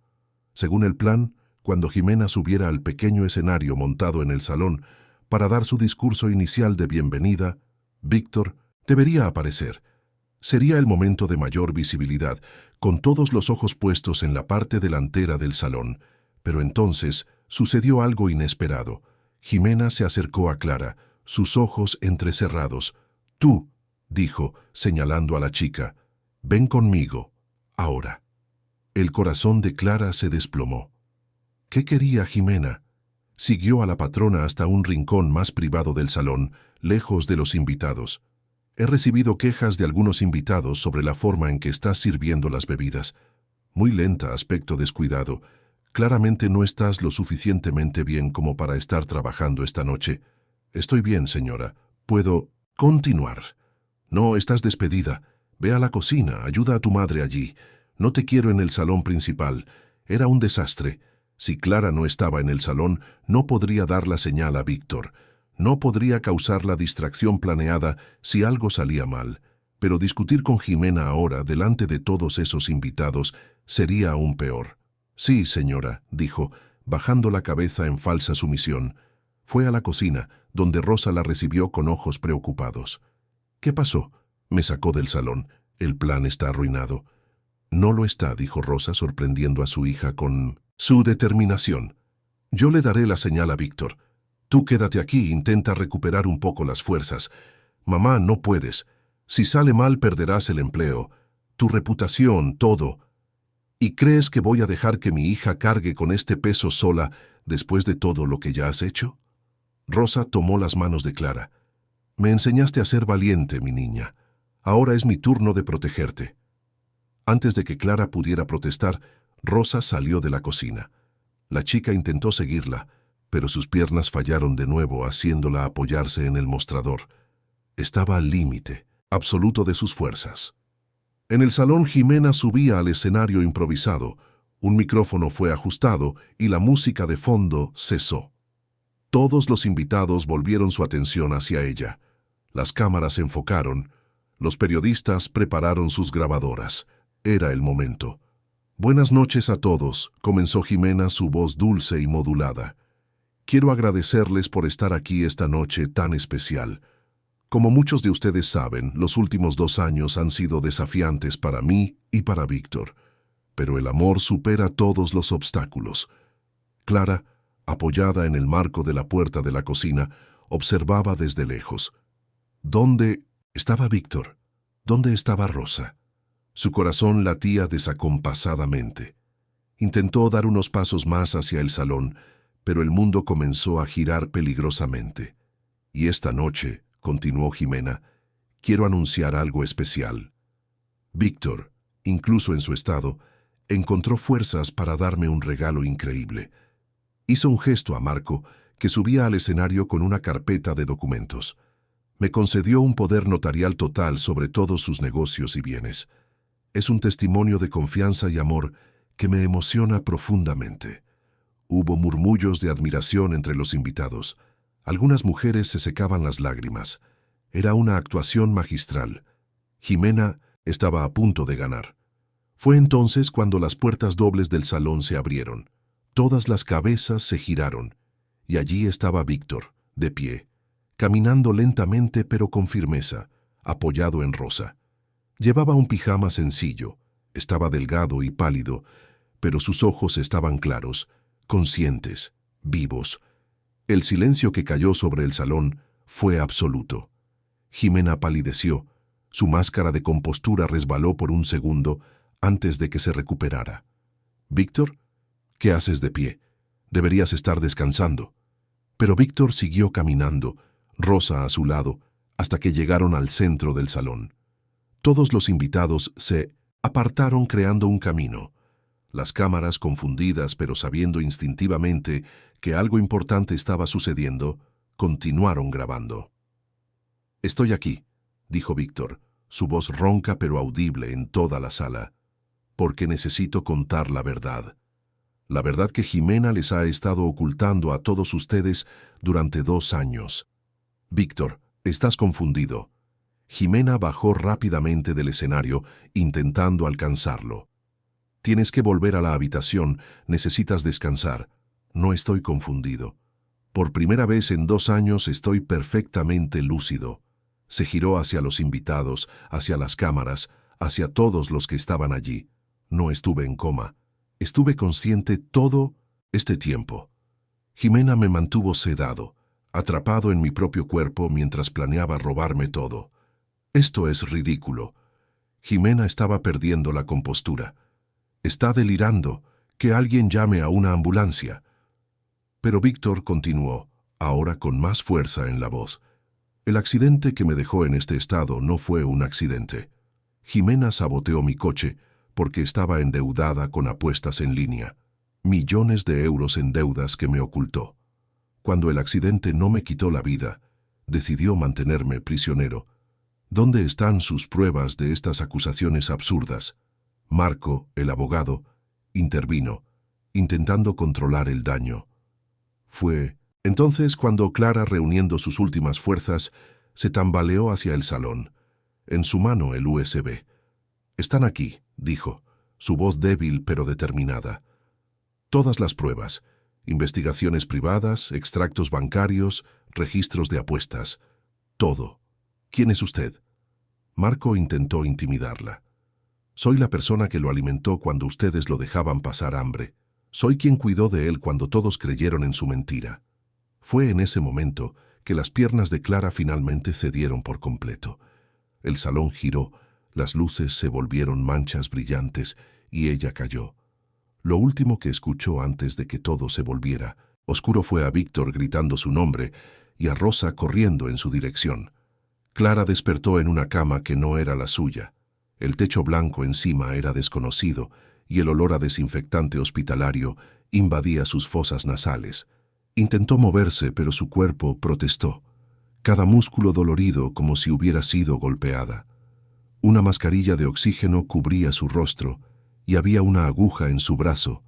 Según el plan, cuando Jimena subiera al pequeño escenario montado en el salón para dar su discurso inicial de bienvenida, Víctor debería aparecer. Sería el momento de mayor visibilidad, con todos los ojos puestos en la parte delantera del salón. Pero entonces sucedió algo inesperado. Jimena se acercó a Clara, sus ojos entrecerrados. «Tú», dijo, señalando a la chica, «ven conmigo, ahora». El corazón de Clara se desplomó. ¿Qué quería Jimena? Siguió a la patrona hasta un rincón más privado del salón, lejos de los invitados. «He recibido quejas de algunos invitados sobre la forma en que estás sirviendo las bebidas. Muy lenta, aspecto descuidado. Claramente no estás lo suficientemente bien como para estar trabajando esta noche». «Estoy bien, señora. Puedo continuar». «No, estás despedida. Ve a la cocina, ayuda a tu madre allí. No te quiero en el salón principal. Era un desastre. Si Clara no estaba en el salón, no podría dar la señal a Víctor. No podría causar la distracción planeada si algo salía mal. Pero discutir con Jimena ahora, delante de todos esos invitados, sería aún peor». «Sí, señora», dijo, bajando la cabeza en falsa sumisión. Fue a la cocina, donde Rosa la recibió con ojos preocupados. «¿Qué pasó?». «Me sacó del salón. El plan está arruinado». «No lo está», dijo Rosa, sorprendiendo a su hija con su determinación. «Yo le daré la señal a Víctor. Tú quédate aquí, intenta recuperar un poco las fuerzas. Mamá, no puedes. Si sale mal perderás el empleo, tu reputación, todo. ¿Y crees que voy a dejar que mi hija cargue con este peso sola después de todo lo que ya has hecho?». Rosa tomó las manos de Clara. «Me enseñaste a ser valiente, mi niña. Ahora es mi turno de protegerte». Antes de que Clara pudiera protestar, Rosa salió de la cocina. La chica intentó seguirla, pero sus piernas fallaron de nuevo, haciéndola apoyarse en el mostrador. Estaba al límite absoluto de sus fuerzas. En el salón, Jimena subía al escenario improvisado. Un micrófono fue ajustado y la música de fondo cesó. Todos los invitados volvieron su atención hacia ella. Las cámaras se enfocaron. Los periodistas prepararon sus grabadoras. Era el momento. «Buenas noches a todos», comenzó Jimena, su voz dulce y modulada. «Quiero agradecerles por estar aquí esta noche tan especial. Como muchos de ustedes saben, los últimos 2 años han sido desafiantes para mí y para Víctor. Pero el amor supera todos los obstáculos». Clara, apoyada en el marco de la puerta de la cocina, observaba desde lejos. ¿Dónde estaba Víctor? ¿Dónde estaba Rosa? Su corazón latía desacompasadamente. Intentó dar unos pasos más hacia el salón, pero el mundo comenzó a girar peligrosamente. «Y esta noche», continuó Jimena, «quiero anunciar algo especial. Víctor, incluso en su estado, encontró fuerzas para darme un regalo increíble». Hizo un gesto a Marco, que subía al escenario con una carpeta de documentos. «Me concedió un poder notarial total sobre todos sus negocios y bienes. Es un testimonio de confianza y amor que me emociona profundamente». Hubo murmullos de admiración entre los invitados. Algunas mujeres se secaban las lágrimas. Era una actuación magistral. Jimena estaba a punto de ganar. Fue entonces cuando las puertas dobles del salón se abrieron. Todas las cabezas se giraron, y allí estaba Víctor, de pie, caminando lentamente pero con firmeza, apoyado en Rosa. Llevaba un pijama sencillo, estaba delgado y pálido, pero sus ojos estaban claros, conscientes, vivos. El silencio que cayó sobre el salón fue absoluto. Jimena palideció, su máscara de compostura resbaló por un segundo antes de que se recuperara. «Víctor, ¿qué haces de pie? Deberías estar descansando». Pero Víctor siguió caminando, Rosa a su lado, hasta que llegaron al centro del salón. Todos los invitados se apartaron creando un camino. Las cámaras, confundidas pero sabiendo instintivamente que algo importante estaba sucediendo, continuaron grabando. «Estoy aquí», dijo Víctor, su voz ronca pero audible en toda la sala, «porque necesito contar la verdad. La verdad que Jimena les ha estado ocultando a todos ustedes durante 2 años. Víctor, estás confundido». Jimena bajó rápidamente del escenario, intentando alcanzarlo. «Tienes que volver a la habitación, necesitas descansar. No estoy confundido. Por primera vez en 2 años estoy perfectamente lúcido». Se giró hacia los invitados, hacia las cámaras, hacia todos los que estaban allí. «No estuve en coma. Estuve consciente todo este tiempo. Jimena me mantuvo sedado, atrapado en mi propio cuerpo mientras planeaba robarme todo. Esto es ridículo. Jimena estaba perdiendo la compostura. Está delirando. Que alguien llame a una ambulancia». Pero Víctor continuó, ahora con más fuerza en la voz. «El accidente que me dejó en este estado no fue un accidente. Jimena saboteó mi coche porque estaba endeudada con apuestas en línea. Millones de euros en deudas que me ocultó. Cuando el accidente no me quitó la vida, decidió mantenerme prisionero. ¿Dónde están sus pruebas de estas acusaciones absurdas?» Marco, el abogado, intervino, intentando controlar el daño. Fue entonces cuando Clara, reuniendo sus últimas fuerzas, se tambaleó hacia el salón. En su mano el USB. «Están aquí», dijo, su voz débil pero determinada. «Todas las pruebas, investigaciones privadas, extractos bancarios, registros de apuestas. Todo. ¿Quién es usted?» Marco intentó intimidarla. «Soy la persona que lo alimentó cuando ustedes lo dejaban pasar hambre. Soy quien cuidó de él cuando todos creyeron en su mentira». Fue en ese momento que las piernas de Clara finalmente cedieron por completo. El salón giró, las luces se volvieron manchas brillantes y ella cayó. Lo último que escuchó antes de que todo se volviera oscuro fue a Víctor gritando su nombre y a Rosa corriendo en su dirección. Clara despertó en una cama que no era la suya. El techo blanco encima era desconocido y el olor a desinfectante hospitalario invadía sus fosas nasales. Intentó moverse, pero su cuerpo protestó. Cada músculo dolorido como si hubiera sido golpeada. Una mascarilla de oxígeno cubría su rostro y había una aguja en su brazo,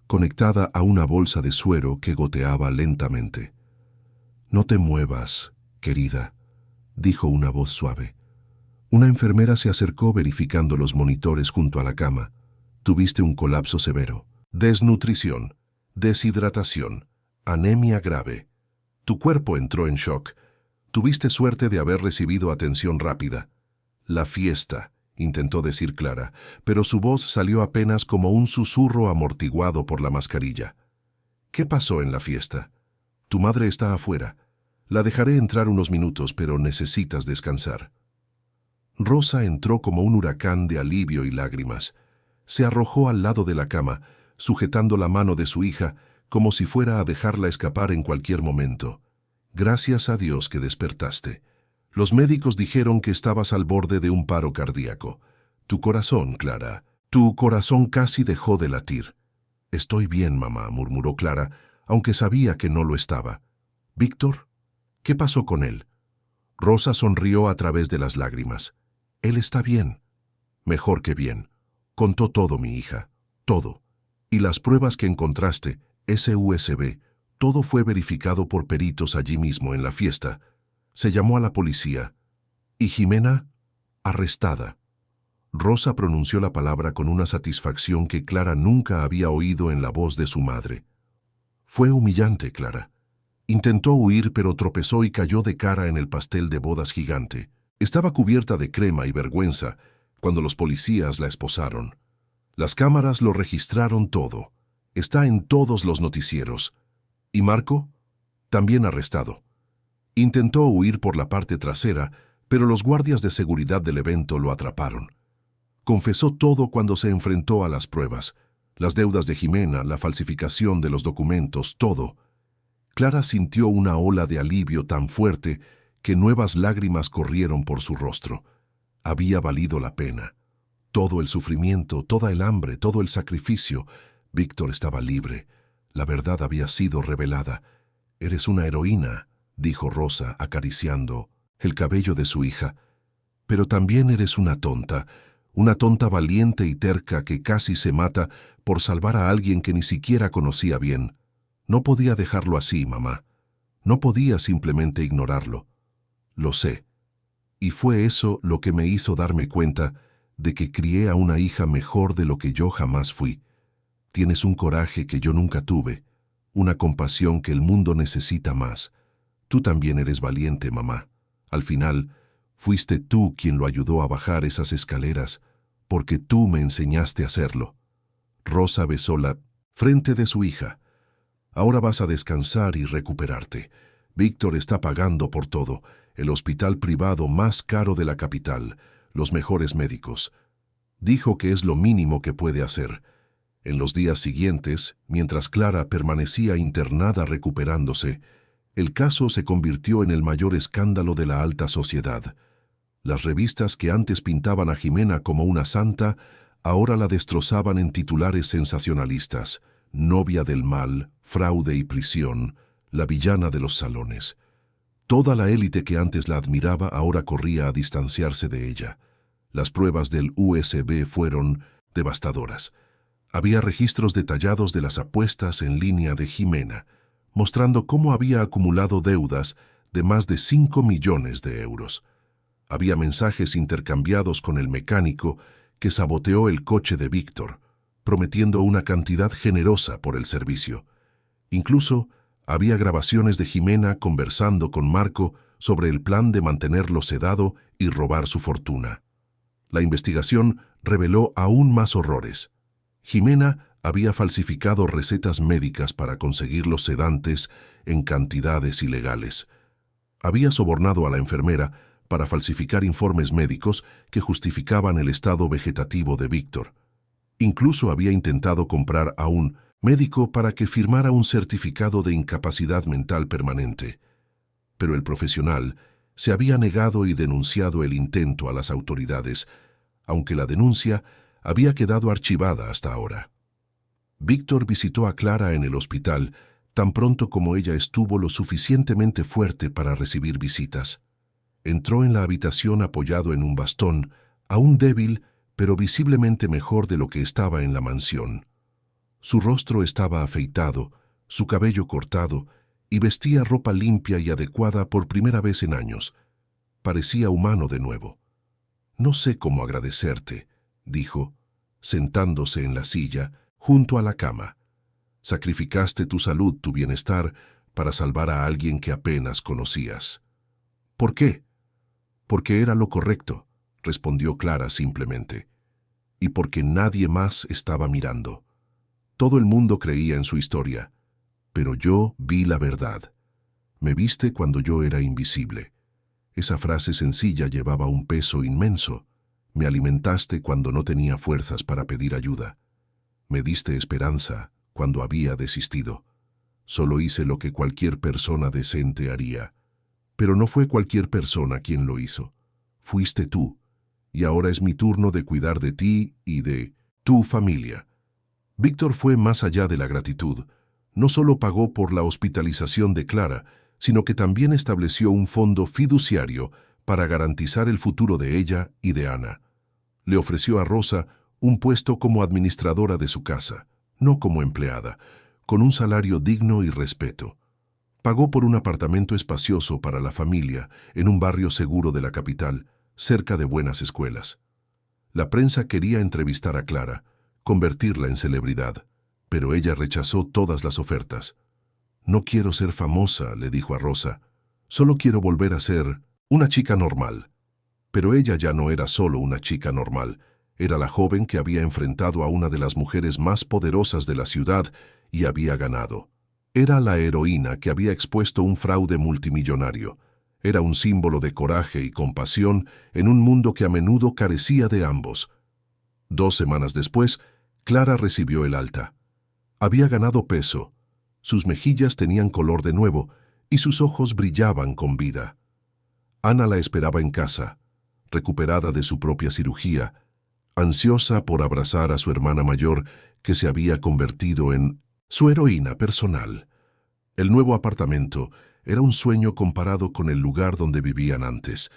conectada a una bolsa de suero que goteaba lentamente. «No te muevas, querida», dijo una voz suave. Una enfermera se acercó verificando los monitores junto a la cama. «Tuviste un colapso severo. Desnutrición, deshidratación, anemia grave. Tu cuerpo entró en shock. Tuviste suerte de haber recibido atención rápida». «La fiesta», intentó decir Clara, pero su voz salió apenas como un susurro amortiguado por la mascarilla. «¿Qué pasó en la fiesta? Tu madre está afuera. La dejaré entrar unos minutos, pero necesitas descansar». Rosa entró como un huracán de alivio y lágrimas. Se arrojó al lado de la cama, sujetando la mano de su hija, como si fuera a dejarla escapar en cualquier momento. «Gracias a Dios que despertaste. Los médicos dijeron que estabas al borde de un paro cardíaco. Tu corazón, Clara, tu corazón casi dejó de latir». «Estoy bien, mamá», murmuró Clara, aunque sabía que no lo estaba. «¿Víctor? ¿Qué pasó con él?» Rosa sonrió a través de las lágrimas. «Él está bien». «Mejor que bien. Contó todo, mi hija. Todo. Y las pruebas que encontraste, ese USB, todo fue verificado por peritos allí mismo en la fiesta. Se llamó a la policía. ¿Y Jimena?» «Arrestada». Rosa pronunció la palabra con una satisfacción que Clara nunca había oído en la voz de su madre. «Fue humillante, Clara. Intentó huir, pero tropezó y cayó de cara en el pastel de bodas gigante. Estaba cubierta de crema y vergüenza, cuando los policías la esposaron. Las cámaras lo registraron todo. Está en todos los noticieros. ¿Y Marco? También arrestado. Intentó huir por la parte trasera, pero los guardias de seguridad del evento lo atraparon. Confesó todo cuando se enfrentó a las pruebas. Las deudas de Jimena, la falsificación de los documentos, todo. Clara sintió una ola de alivio tan fuerte que nuevas lágrimas corrieron por su rostro. Había valido la pena. Todo el sufrimiento, toda el hambre, todo el sacrificio. Víctor estaba libre. La verdad había sido revelada. «Eres una heroína», dijo Rosa, acariciando el cabello de su hija. «Pero también eres una tonta valiente y terca que casi se mata por salvar a alguien que ni siquiera conocía bien. No podía dejarlo así, mamá. No podía simplemente ignorarlo. Lo sé. Y fue eso lo que me hizo darme cuenta de que crié a una hija mejor de lo que yo jamás fui. Tienes un coraje que yo nunca tuve, una compasión que el mundo necesita más. Tú también eres valiente, mamá. Al final, fuiste tú quien lo ayudó a bajar esas escaleras, porque tú me enseñaste a hacerlo». Rosa besó la frente de su hija. «Ahora vas a descansar y recuperarte. Víctor está pagando por todo, el hospital privado más caro de la capital, los mejores médicos. Dijo que es lo mínimo que puede hacer». En los días siguientes, mientras Clara permanecía internada recuperándose, el caso se convirtió en el mayor escándalo de la alta sociedad. Las revistas que antes pintaban a Jimena como una santa, ahora la destrozaban en titulares sensacionalistas: novia del mal, fraude y prisión, la villana de los salones. Toda la élite que antes la admiraba ahora corría a distanciarse de ella. Las pruebas del USB fueron devastadoras. Había registros detallados de las apuestas en línea de Jimena, mostrando cómo había acumulado deudas de más de 5 millones de euros. Había mensajes intercambiados con el mecánico que saboteó el coche de Víctor, prometiendo una cantidad generosa por el servicio. Incluso había grabaciones de Jimena conversando con Marco sobre el plan de mantenerlo sedado y robar su fortuna. La investigación reveló aún más horrores. Jimena había falsificado recetas médicas para conseguir los sedantes en cantidades ilegales. Había sobornado a la enfermera para falsificar informes médicos que justificaban el estado vegetativo de Víctor. Incluso había intentado comprar a un médico para que firmara un certificado de incapacidad mental permanente. Pero el profesional se había negado y denunciado el intento a las autoridades, aunque la denuncia había quedado archivada hasta ahora. Víctor visitó a Clara en el hospital tan pronto como ella estuvo lo suficientemente fuerte para recibir visitas. Entró en la habitación apoyado en un bastón, aún débil, pero visiblemente mejor de lo que estaba en la mansión. Su rostro estaba afeitado, su cabello cortado, y vestía ropa limpia y adecuada por primera vez en años. Parecía humano de nuevo. «No sé cómo agradecerte», dijo, sentándose en la silla, junto a la cama. «Sacrificaste tu salud, tu bienestar, para salvar a alguien que apenas conocías». «¿Por qué?» «Porque era lo correcto», respondió Clara simplemente. «Y porque nadie más estaba mirando. Todo el mundo creía en su historia, pero yo vi la verdad. Me viste cuando yo era invisible». Esa frase sencilla llevaba un peso inmenso. Me alimentaste cuando no tenía fuerzas para pedir ayuda. Me diste esperanza cuando había desistido. Solo hice lo que cualquier persona decente haría. Pero no fue cualquier persona quien lo hizo. Fuiste tú. Y ahora es mi turno de cuidar de ti y de tu familia». Víctor fue más allá de la gratitud. No solo pagó por la hospitalización de Clara, sino que también estableció un fondo fiduciario para garantizar el futuro de ella y de Ana. Le ofreció a Rosa un puesto como administradora de su casa, no como empleada, con un salario digno y respeto. Pagó por un apartamento espacioso para la familia en un barrio seguro de la capital, cerca de buenas escuelas. La prensa quería entrevistar a Clara, convertirla en celebridad, pero ella rechazó todas las ofertas. «No quiero ser famosa», le dijo a Rosa. «Solo quiero volver a ser una chica normal». Pero ella ya no era solo una chica normal. Era la joven que había enfrentado a una de las mujeres más poderosas de la ciudad y había ganado. Era la heroína que había expuesto un fraude multimillonario. Era un símbolo de coraje y compasión en un mundo que a menudo carecía de ambos. 2 semanas después, Clara recibió el alta. Había ganado peso. Sus mejillas tenían color de nuevo y sus ojos brillaban con vida. Ana la esperaba en casa, recuperada de su propia cirugía, ansiosa por abrazar a su hermana mayor que se había convertido en su heroína personal. El nuevo apartamento era un sueño comparado con el lugar donde vivían antes.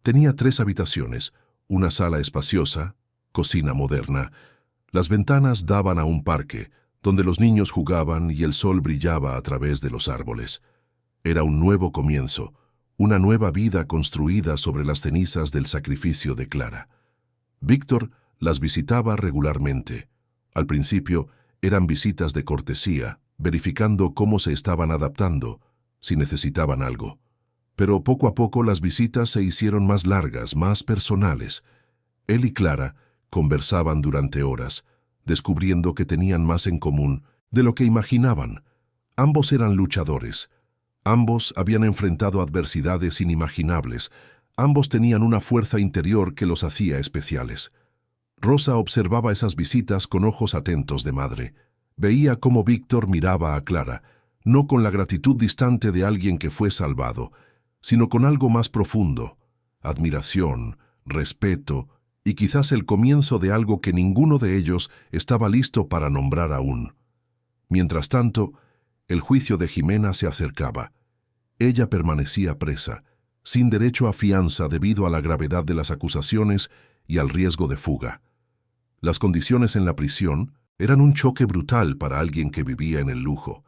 Tenía 3 habitaciones, una sala espaciosa, cocina moderna. Las ventanas daban a un parque, donde los niños jugaban y el sol brillaba a través de los árboles. Era un nuevo comienzo, una nueva vida construida sobre las cenizas del sacrificio de Clara. Víctor las visitaba regularmente. Al principio, eran visitas de cortesía, verificando cómo se estaban adaptando, si necesitaban algo. Pero poco a poco las visitas se hicieron más largas, más personales. Él y Clara conversaban durante horas, descubriendo que tenían más en común de lo que imaginaban. Ambos eran luchadores. Ambos habían enfrentado adversidades inimaginables. Ambos tenían una fuerza interior que los hacía especiales. Rosa observaba esas visitas con ojos atentos de madre. Veía cómo Víctor miraba a Clara, no con la gratitud distante de alguien que fue salvado, sino con algo más profundo: admiración, respeto y quizás el comienzo de algo que ninguno de ellos estaba listo para nombrar aún. Mientras tanto, el juicio de Jimena se acercaba. Ella permanecía presa, sin derecho a fianza debido a la gravedad de las acusaciones y al riesgo de fuga. Las condiciones en la prisión eran un choque brutal para alguien que vivía en el lujo.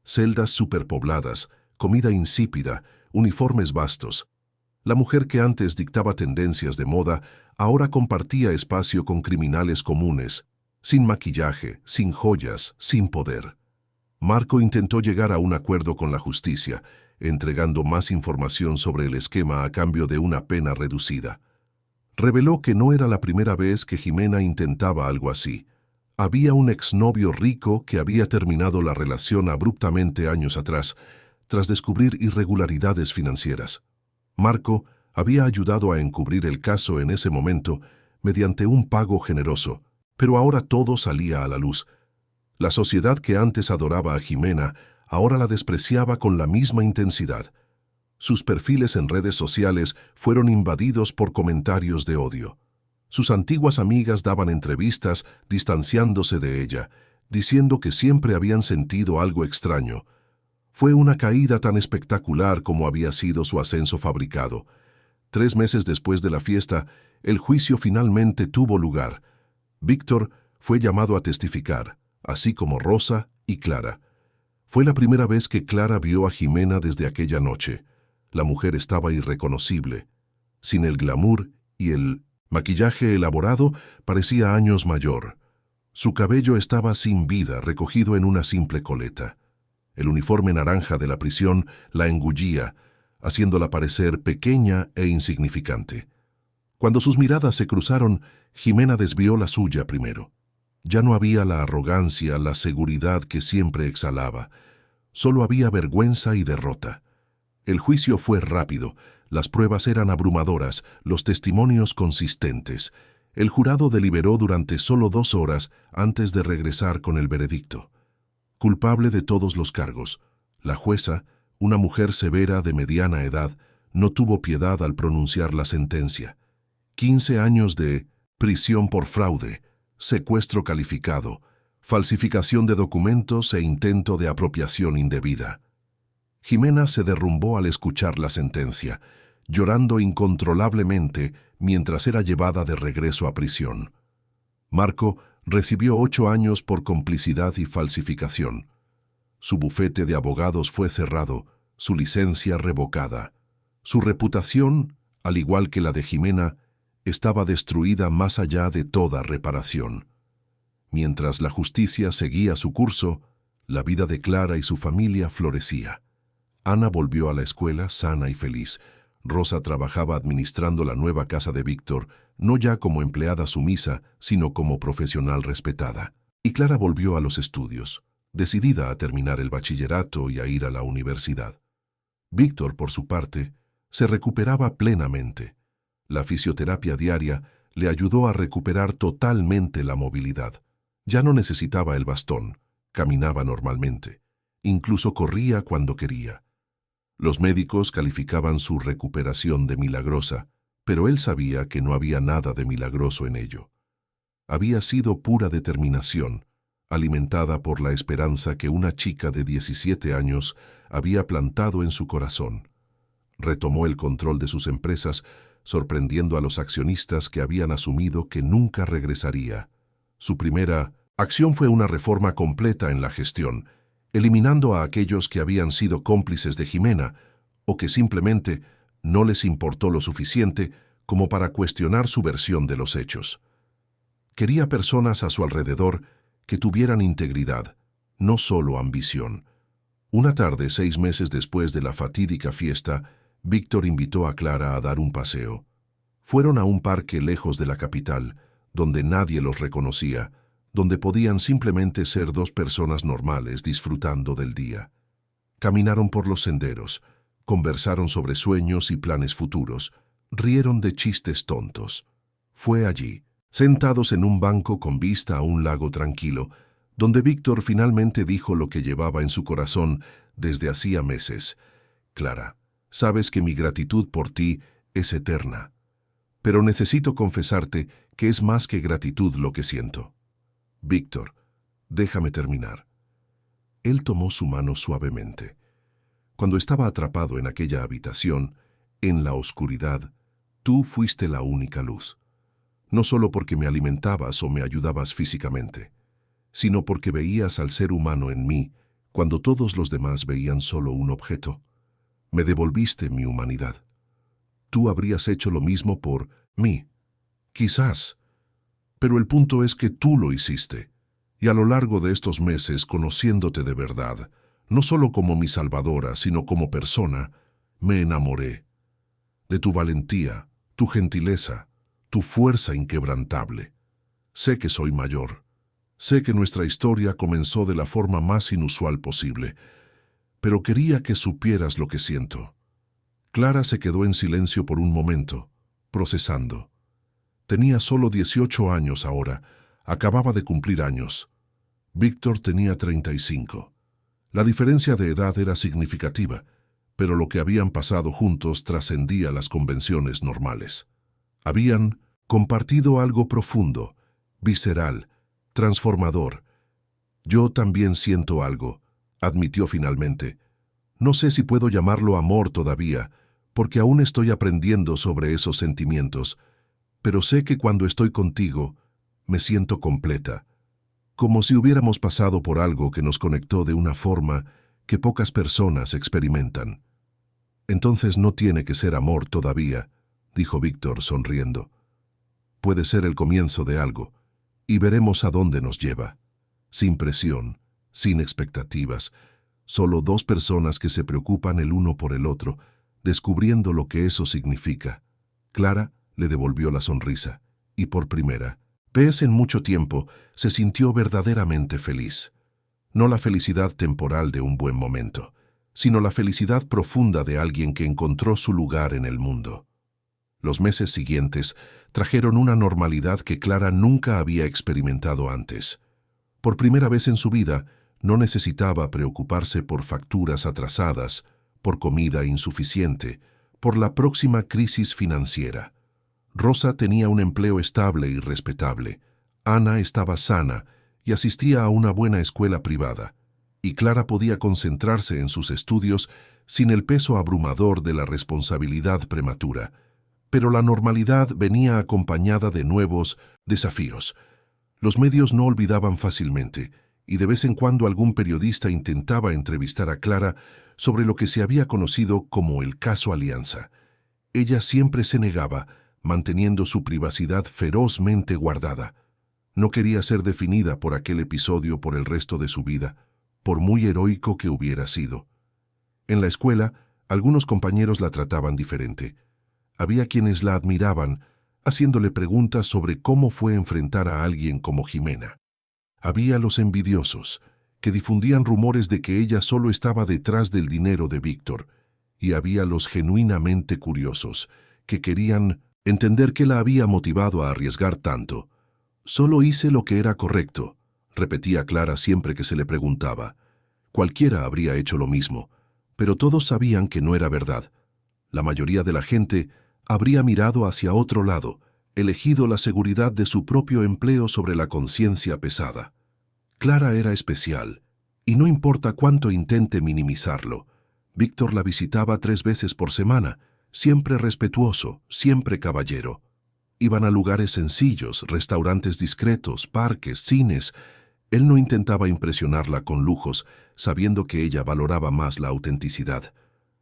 Celdas superpobladas, comida insípida, uniformes vastos. La mujer que antes dictaba tendencias de moda ahora compartía espacio con criminales comunes, sin maquillaje, sin joyas, sin poder. Marco intentó llegar a un acuerdo con la justicia, entregando más información sobre el esquema a cambio de una pena reducida. Reveló que no era la primera vez que Jimena intentaba algo así. Había un exnovio rico que había terminado la relación abruptamente años atrás, tras descubrir irregularidades financieras. Marco había ayudado a encubrir el caso en ese momento mediante un pago generoso, pero ahora todo salía a la luz. La sociedad que antes adoraba a Jimena ahora la despreciaba con la misma intensidad. Sus perfiles en redes sociales fueron invadidos por comentarios de odio. Sus antiguas amigas daban entrevistas distanciándose de ella, diciendo que siempre habían sentido algo extraño. Fue una caída tan espectacular como había sido su ascenso fabricado. 3 meses después de la fiesta, el juicio finalmente tuvo lugar. Víctor fue llamado a testificar, así como Rosa y Clara. Fue la primera vez que Clara vio a Jimena desde aquella noche. La mujer estaba irreconocible. Sin el glamour y el maquillaje elaborado, parecía años mayor. Su cabello estaba sin vida, recogido en una simple coleta. El uniforme naranja de la prisión la engullía, haciéndola parecer pequeña e insignificante. Cuando sus miradas se cruzaron, Jimena desvió la suya primero. Ya no había la arrogancia, la seguridad que siempre exhalaba. Solo había vergüenza y derrota. El juicio fue rápido, las pruebas eran abrumadoras, los testimonios consistentes. El jurado deliberó durante solo 2 horas antes de regresar con el veredicto. Culpable de todos los cargos, la jueza, una mujer severa de mediana edad, no tuvo piedad al pronunciar la sentencia. 15 años de prisión por fraude, secuestro calificado, falsificación de documentos e intento de apropiación indebida. Jimena se derrumbó al escuchar la sentencia, llorando incontrolablemente mientras era llevada de regreso a prisión. Marco recibió 8 años por complicidad y falsificación. Su bufete de abogados fue cerrado, su licencia revocada. Su reputación, al igual que la de Jimena, estaba destruida más allá de toda reparación. Mientras la justicia seguía su curso, la vida de Clara y su familia florecía. Ana volvió a la escuela sana y feliz. Rosa trabajaba administrando la nueva casa de Víctor, no ya como empleada sumisa, sino como profesional respetada. Y Clara volvió a los estudios, decidida a terminar el bachillerato y a ir a la universidad. Víctor, por su parte, se recuperaba plenamente. La fisioterapia diaria le ayudó a recuperar totalmente la movilidad. Ya no necesitaba el bastón, caminaba normalmente, incluso corría cuando quería. Los médicos calificaban su recuperación de milagrosa, pero él sabía que no había nada de milagroso en ello. Había sido pura determinación, alimentada por la esperanza que una chica de 17 años había plantado en su corazón. Retomó el control de sus empresas, sorprendiendo a los accionistas que habían asumido que nunca regresaría. Su primera acción fue una reforma completa en la gestión, eliminando a aquellos que habían sido cómplices de Jimena o que simplemente no les importó lo suficiente como para cuestionar su versión de los hechos. Quería personas a su alrededor que tuvieran integridad, no solo ambición. Una tarde, 6 meses después de la fatídica fiesta, Víctor invitó a Clara a dar un paseo. Fueron a un parque lejos de la capital, donde nadie los reconocía, donde podían simplemente ser dos personas normales disfrutando del día. Caminaron por los senderos, conversaron sobre sueños y planes futuros, rieron de chistes tontos. Fue allí, sentados en un banco con vista a un lago tranquilo, donde Víctor finalmente dijo lo que llevaba en su corazón desde hacía meses. Clara, sabes que mi gratitud por ti es eterna, pero necesito confesarte que es más que gratitud lo que siento. Víctor, déjame terminar. Él tomó su mano suavemente. Cuando estaba atrapado en aquella habitación, en la oscuridad, tú fuiste la única luz. No solo porque me alimentabas o me ayudabas físicamente, sino porque veías al ser humano en mí cuando todos los demás veían solo un objeto. Me devolviste mi humanidad. Tú habrías hecho lo mismo por mí. Quizás. Pero el punto es que tú lo hiciste. Y a lo largo de estos meses, conociéndote de verdad, no solo como mi salvadora, sino como persona, me enamoré. De tu valentía, tu gentileza, tu fuerza inquebrantable. Sé que soy mayor. Sé que nuestra historia comenzó de la forma más inusual posible, pero quería que supieras lo que siento. Clara se quedó en silencio por un momento, procesando. Tenía solo 18 años ahora, acababa de cumplir años. Víctor tenía 35. La diferencia de edad era significativa, pero lo que habían pasado juntos trascendía las convenciones normales. Habían compartido algo profundo, visceral, transformador. Yo también siento algo, admitió finalmente. No sé si puedo llamarlo amor todavía, porque aún estoy aprendiendo sobre esos sentimientos, pero sé que cuando estoy contigo, me siento completa, como si hubiéramos pasado por algo que nos conectó de una forma que pocas personas experimentan. Entonces no tiene que ser amor todavía, dijo Víctor sonriendo. Puede ser el comienzo de algo, y veremos a dónde nos lleva. Sin presión, sin expectativas, solo dos personas que se preocupan el uno por el otro, descubriendo lo que eso significa. Clara le devolvió la sonrisa, y por primera vez en mucho tiempo se sintió verdaderamente feliz. No la felicidad temporal de un buen momento, sino la felicidad profunda de alguien que encontró su lugar en el mundo. Los meses siguientes trajeron una normalidad que Clara nunca había experimentado antes. Por primera vez en su vida, no necesitaba preocuparse por facturas atrasadas, por comida insuficiente, por la próxima crisis financiera. Rosa tenía un empleo estable y respetable, Ana estaba sana y asistía a una buena escuela privada, y Clara podía concentrarse en sus estudios sin el peso abrumador de la responsabilidad prematura. Pero la normalidad venía acompañada de nuevos desafíos. Los medios no olvidaban fácilmente, y de vez en cuando algún periodista intentaba entrevistar a Clara sobre lo que se había conocido como el caso Alianza. Ella siempre se negaba, manteniendo su privacidad ferozmente guardada. No quería ser definida por aquel episodio por el resto de su vida, por muy heroico que hubiera sido. En la escuela, Algunos compañeros la trataban diferente. Había quienes la admiraban, haciéndole preguntas sobre cómo fue enfrentar a alguien como Jimena. Había los envidiosos, que difundían rumores de que ella solo estaba detrás del dinero de Víctor, y había los genuinamente curiosos, que querían entender qué la había motivado a arriesgar tanto. «Solo hice lo que era correcto», repetía Clara siempre que se le preguntaba. Cualquiera habría hecho lo mismo, pero todos sabían que no era verdad. La mayoría de la gente habría mirado hacia otro lado, elegido la seguridad de su propio empleo sobre la conciencia pesada. Clara era especial, y no importa cuánto intente minimizarlo. Víctor la visitaba 3 veces por semana, siempre respetuoso, siempre caballero. Iban a lugares sencillos, restaurantes discretos, parques, cines. Él no intentaba impresionarla con lujos, sabiendo que ella valoraba más la autenticidad.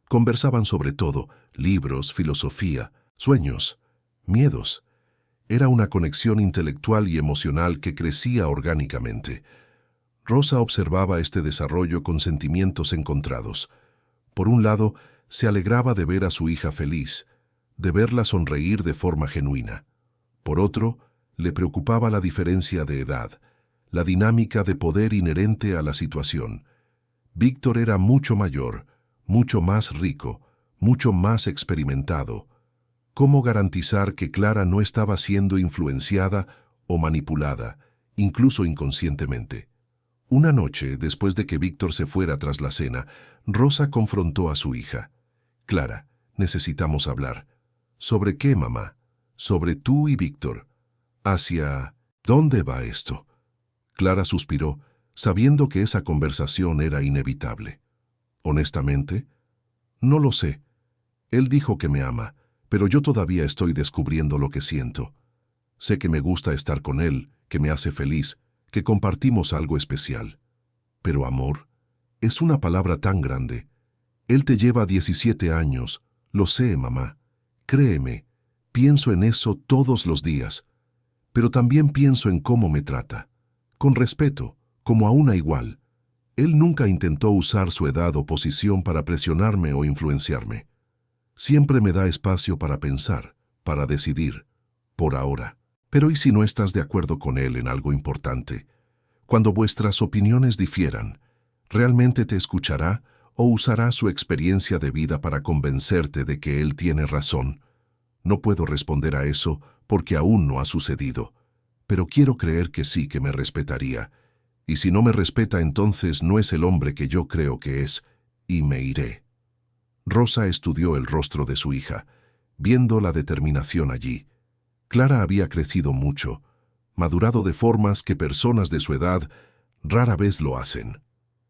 Conversaban sobre todo: libros, filosofía, sueños, miedos. Era una conexión intelectual y emocional que crecía orgánicamente. Rosa observaba este desarrollo con sentimientos encontrados. Por un lado, se alegraba de ver a su hija feliz, de verla sonreír de forma genuina. Por otro, le preocupaba la diferencia de edad, la dinámica de poder inherente a la situación. Víctor era mucho mayor, mucho más rico, mucho más experimentado. ¿Cómo garantizar que Clara no estaba siendo influenciada o manipulada, incluso inconscientemente? Una noche, después de que Víctor se fuera tras la cena, Rosa confrontó a su hija. «Clara, necesitamos hablar». «¿Sobre qué, mamá?» «Sobre tú y Víctor». «¿Hacia dónde va esto?» Clara suspiró, sabiendo que esa conversación era inevitable. «Honestamente, no lo sé. Él dijo que me ama, pero yo todavía estoy descubriendo lo que siento. Sé que me gusta estar con él, que me hace feliz, que compartimos algo especial. Pero amor es una palabra tan grande. Él te lleva 17 años, lo sé, mamá. Créeme, pienso en eso todos los días. Pero también pienso en cómo me trata. Con respeto, como a una igual. Él nunca intentó usar su edad o posición para presionarme o influenciarme. Siempre me da espacio para pensar, para decidir, por ahora. Pero ¿y si no estás de acuerdo con él en algo importante? Cuando vuestras opiniones difieran, ¿realmente te escuchará o usará su experiencia de vida para convencerte de que él tiene razón? No puedo responder a eso porque aún no ha sucedido, pero quiero creer que sí, que me respetaría. Y si no me respeta, entonces no es el hombre que yo creo que es, y me iré. Rosa estudió el rostro de su hija, viendo la determinación allí. Clara había crecido mucho, madurado de formas que personas de su edad rara vez lo hacen.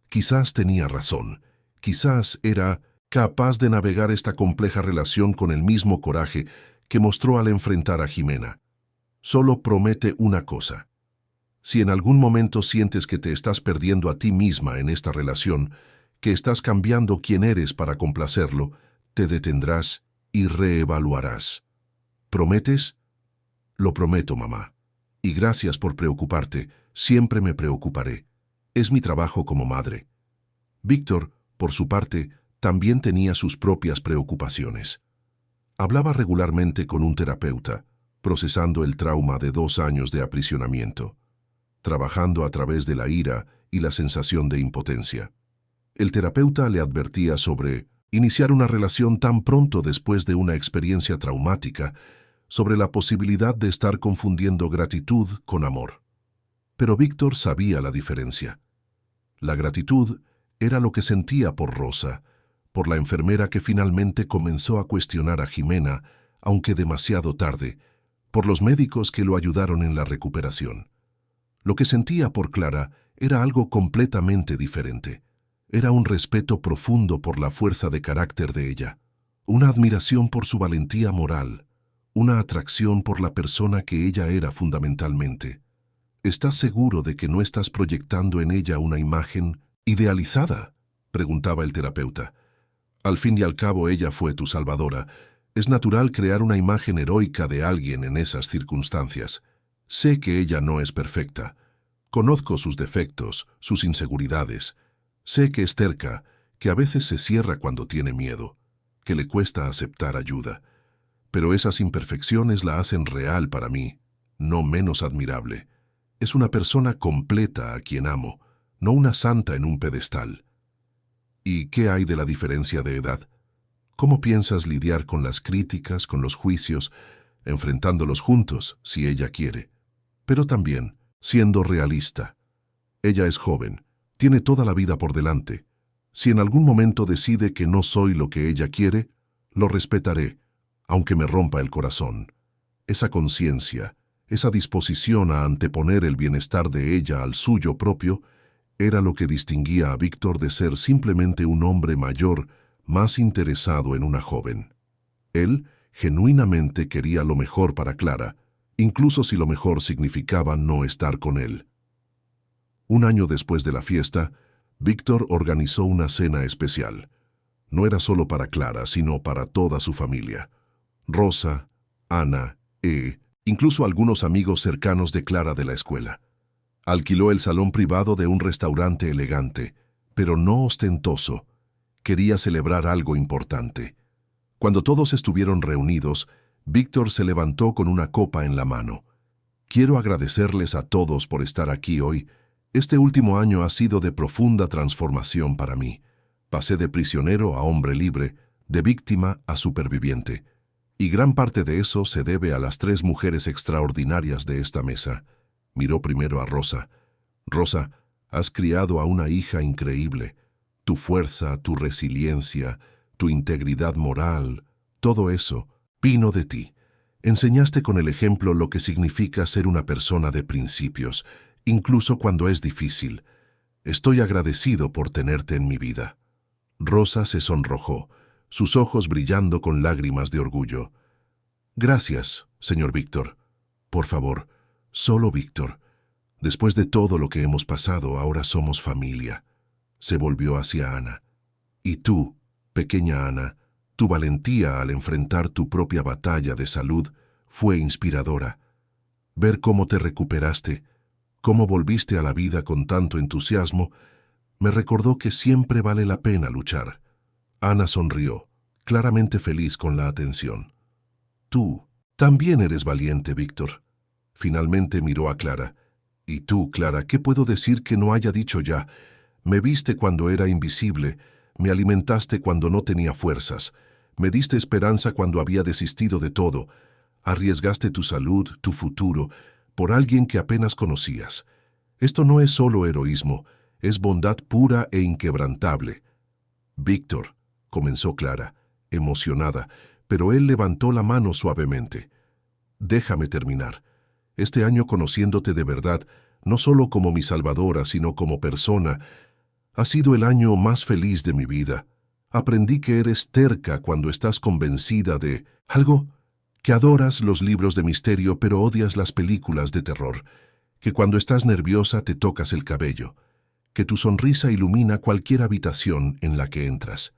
Quizás tenía razón, quizás era capaz de navegar esta compleja relación con el mismo coraje que mostró al enfrentar a Jimena. Solo promete una cosa. Si en algún momento sientes que te estás perdiendo a ti misma en esta relación, que estás cambiando quién eres para complacerlo, te detendrás y reevaluarás. ¿Prometes? Lo prometo, mamá. Y gracias por preocuparte, siempre me preocuparé. Es mi trabajo como madre. Víctor, por su parte, también tenía sus propias preocupaciones. Hablaba regularmente con un terapeuta, procesando el trauma de 2 años de aprisionamiento, trabajando a través de la ira y la sensación de impotencia. El terapeuta le advertía sobre iniciar una relación tan pronto después de una experiencia traumática, sobre la posibilidad de estar confundiendo gratitud con amor. Pero Víctor sabía la diferencia. La gratitud era lo que sentía por Rosa, por la enfermera que finalmente comenzó a cuestionar a Jimena, aunque demasiado tarde, por los médicos que lo ayudaron en la recuperación. Lo que sentía por Clara era algo completamente diferente. Era un respeto profundo por la fuerza de carácter de ella, una admiración por su valentía moral, una atracción por la persona que ella era fundamentalmente. ¿Estás seguro de que no estás proyectando en ella una imagen idealizada?, preguntaba el terapeuta. Al fin y al cabo ella fue tu salvadora. Es natural crear una imagen heroica de alguien en esas circunstancias. Sé que ella no es perfecta. Conozco sus defectos, sus inseguridades. Sé que es terca, que a veces se cierra cuando tiene miedo. que le cuesta aceptar ayuda. Pero esas imperfecciones la hacen real para mí, no menos admirable. Es una persona completa a quien amo, no una santa en un pedestal. ¿Y qué hay de la diferencia de edad? ¿Cómo piensas lidiar con las críticas, con los juicios, enfrentándolos juntos, si ella quiere? Pero también, siendo realista. Ella es joven, tiene toda la vida por delante. Si en algún momento decide que no soy lo que ella quiere, lo respetaré, aunque me rompa el corazón. Esa conciencia, esa disposición a anteponer el bienestar de ella al suyo propio, era lo que distinguía a Víctor de ser simplemente un hombre mayor, más interesado en una joven. Él genuinamente quería lo mejor para Clara, incluso si lo mejor significaba no estar con él. Un año después de la fiesta, Víctor organizó una cena especial. No era solo para Clara, sino para toda su familia. Rosa, Ana, incluso algunos amigos cercanos de Clara de la escuela. Alquiló el salón privado de un restaurante elegante, pero no ostentoso. Quería celebrar algo importante. Cuando todos estuvieron reunidos, Víctor se levantó con una copa en la mano. Quiero agradecerles a todos por estar aquí hoy. Este último año ha sido de profunda transformación para mí. Pasé de prisionero a hombre libre, de víctima a superviviente. Y gran parte de eso se debe a las 3 mujeres extraordinarias de esta mesa. Miró primero a Rosa. Rosa, has criado a una hija increíble. Tu fuerza, tu resiliencia, tu integridad moral, todo eso vino de ti. Enseñaste con el ejemplo lo que significa ser una persona de principios, incluso cuando es difícil. Estoy agradecido por tenerte en mi vida. Rosa se sonrojó, sus ojos brillando con lágrimas de orgullo. Gracias, señor Víctor. Por favor, solo Víctor. Después de todo lo que hemos pasado, ahora somos familia. Se volvió hacia Ana. Y tú, pequeña Ana, tu valentía al enfrentar tu propia batalla de salud fue inspiradora. Ver cómo te recuperaste, cómo volviste a la vida con tanto entusiasmo, me recordó que siempre vale la pena luchar. Ana sonrió, claramente feliz con la atención. Tú también eres valiente, Víctor. Finalmente miró a Clara. Y tú, Clara, ¿qué puedo decir que no haya dicho ya? Me viste cuando era invisible, me alimentaste cuando no tenía fuerzas, me diste esperanza cuando había desistido de todo, arriesgaste tu salud, tu futuro, por alguien que apenas conocías. Esto no es solo heroísmo, es bondad pura e inquebrantable. Víctor, comenzó Clara, emocionada, pero él levantó la mano suavemente. Déjame terminar. Este año conociéndote de verdad, no solo como mi salvadora, sino como persona, ha sido el año más feliz de mi vida. Aprendí que eres terca cuando estás convencida de algo, que adoras los libros de misterio pero odias las películas de terror, que cuando estás nerviosa te tocas el cabello, que tu sonrisa ilumina cualquier habitación en la que entras.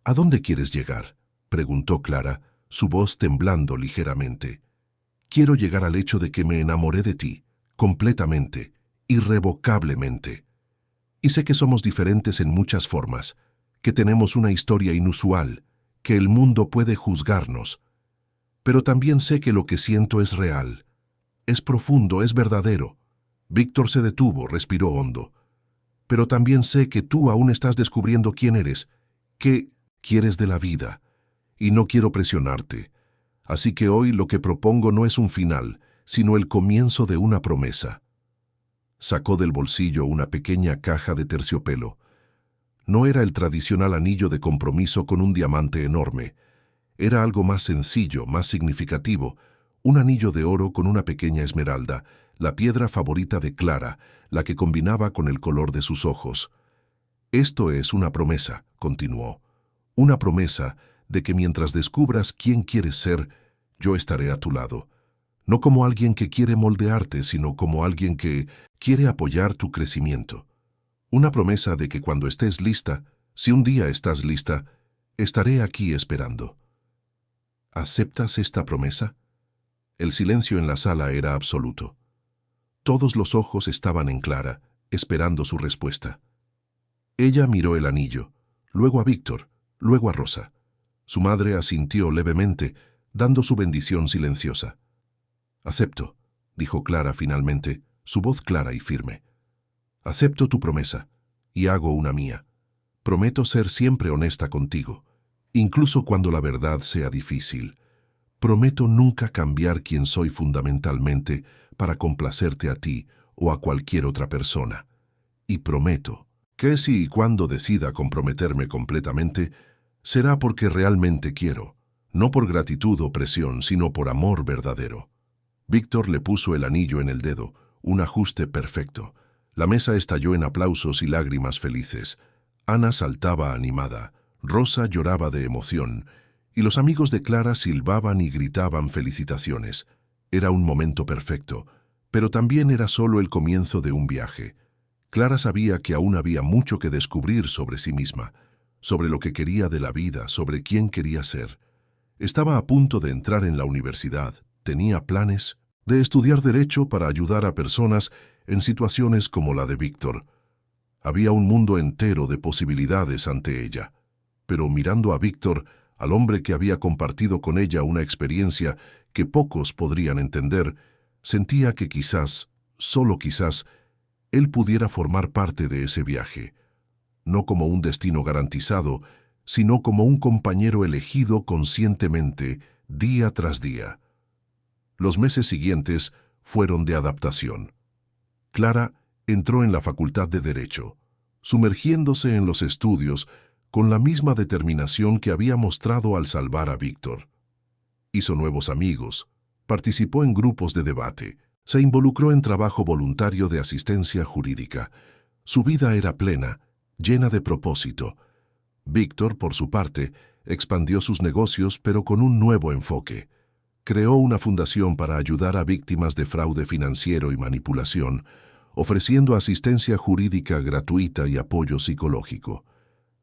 ¿A dónde quieres llegar?, preguntó Clara, su voz temblando ligeramente. Quiero llegar al hecho de que me enamoré de ti, completamente, irrevocablemente. Y sé que somos diferentes en muchas formas, que tenemos una historia inusual, que el mundo puede juzgarnos. Pero también sé que lo que siento es real, es profundo, es verdadero. Víctor se detuvo, respiró hondo. Pero también sé que tú aún estás descubriendo quién eres, qué quieres de la vida, y no quiero presionarte. Así que hoy lo que propongo no es un final, sino el comienzo de una promesa. Sacó del bolsillo una pequeña caja de terciopelo. No era el tradicional anillo de compromiso con un diamante enorme. Era algo más sencillo, más significativo, un anillo de oro con una pequeña esmeralda, la piedra favorita de Clara, la que combinaba con el color de sus ojos. Esto es una promesa, continuó. Una promesa de que mientras descubras quién quieres ser, yo estaré a tu lado. No como alguien que quiere moldearte, sino como alguien que quiere apoyar tu crecimiento. Una promesa de que cuando estés lista, si un día estás lista, estaré aquí esperando. ¿Aceptas esta promesa? El silencio en la sala era absoluto. Todos los ojos estaban en Clara, esperando su respuesta. Ella miró el anillo, luego a Víctor, luego a Rosa. Su madre asintió levemente, dando su bendición silenciosa. «Acepto», dijo Clara finalmente, su voz clara y firme. «Acepto tu promesa, y hago una mía. Prometo ser siempre honesta contigo, incluso cuando la verdad sea difícil. Prometo nunca cambiar quien soy fundamentalmente para complacerte a ti o a cualquier otra persona. Y prometo que si y cuando decida comprometerme completamente, será porque realmente quiero, no por gratitud o presión, sino por amor verdadero». Víctor le puso el anillo en el dedo, un ajuste perfecto. La mesa estalló en aplausos y lágrimas felices. Ana saltaba animada, Rosa lloraba de emoción, y los amigos de Clara silbaban y gritaban felicitaciones. Era un momento perfecto, pero también era solo el comienzo de un viaje. Clara sabía que aún había mucho que descubrir sobre sí misma, sobre lo que quería de la vida, sobre quién quería ser. Estaba a punto de entrar en la universidad, tenía planes de estudiar Derecho para ayudar a personas en situaciones como la de Víctor. Había un mundo entero de posibilidades ante ella. Pero mirando a Víctor, al hombre que había compartido con ella una experiencia que pocos podrían entender, sentía que quizás, solo quizás, él pudiera formar parte de ese viaje, no como un destino garantizado, sino como un compañero elegido conscientemente, día tras día. Los meses siguientes fueron de adaptación. Clara entró en la Facultad de Derecho, sumergiéndose en los estudios con la misma determinación que había mostrado al salvar a Víctor. Hizo nuevos amigos, participó en grupos de debate, se involucró en trabajo voluntario de asistencia jurídica. Su vida era plena, llena de propósito. Víctor, por su parte, expandió sus negocios, pero con un nuevo enfoque. Creó una fundación para ayudar a víctimas de fraude financiero y manipulación, ofreciendo asistencia jurídica gratuita y apoyo psicológico.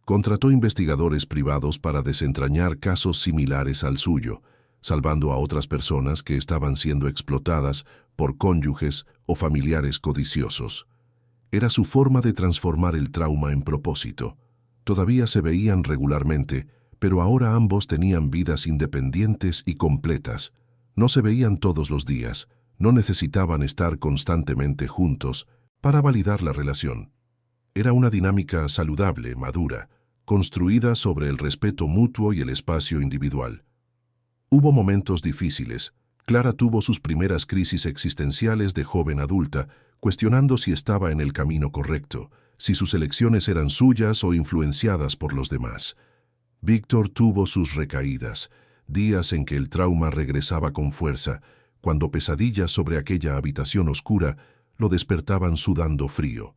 Contrató investigadores privados para desentrañar casos similares al suyo, salvando a otras personas que estaban siendo explotadas por cónyuges o familiares codiciosos. Era su forma de transformar el trauma en propósito. Todavía se veían regularmente, pero ahora ambos tenían vidas independientes y completas. No se veían todos los días, no necesitaban estar constantemente juntos para validar la relación. Era una dinámica saludable, madura, construida sobre el respeto mutuo y el espacio individual. Hubo momentos difíciles. Clara tuvo sus primeras crisis existenciales de joven adulta, cuestionando si estaba en el camino correcto, si sus elecciones eran suyas o influenciadas por los demás. Víctor tuvo sus recaídas, días en que el trauma regresaba con fuerza, cuando pesadillas sobre aquella habitación oscura lo despertaban sudando frío.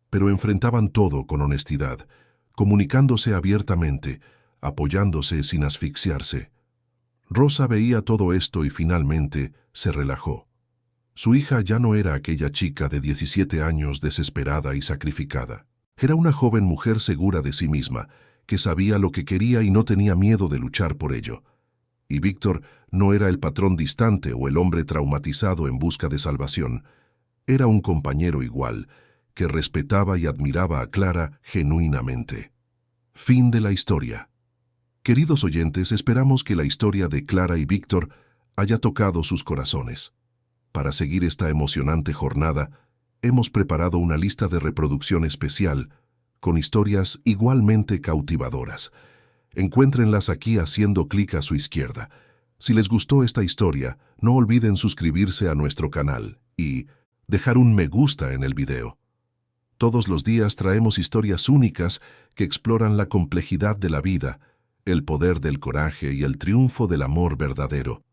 Pero enfrentaban todo con honestidad, comunicándose abiertamente, apoyándose sin asfixiarse. Rosa veía todo esto y finalmente se relajó. Su hija ya no era aquella chica de 17 años desesperada y sacrificada. Era una joven mujer segura de sí misma, que sabía lo que quería y no tenía miedo de luchar por ello. Y Víctor no era el patrón distante o el hombre traumatizado en busca de salvación. Era un compañero igual, que respetaba y admiraba a Clara genuinamente. Fin de la historia. Queridos oyentes, esperamos que la historia de Clara y Víctor haya tocado sus corazones. Para seguir esta emocionante jornada, hemos preparado una lista de reproducción especial con historias igualmente cautivadoras. Encuéntrenlas aquí haciendo clic a su izquierda. Si les gustó esta historia, no olviden suscribirse a nuestro canal y dejar un me gusta en el video. Todos los días traemos historias únicas que exploran la complejidad de la vida, el poder del coraje y el triunfo del amor verdadero.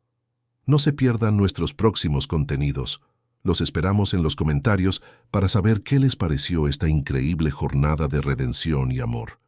No se pierdan nuestros próximos contenidos. Los esperamos en los comentarios para saber qué les pareció esta increíble jornada de redención y amor.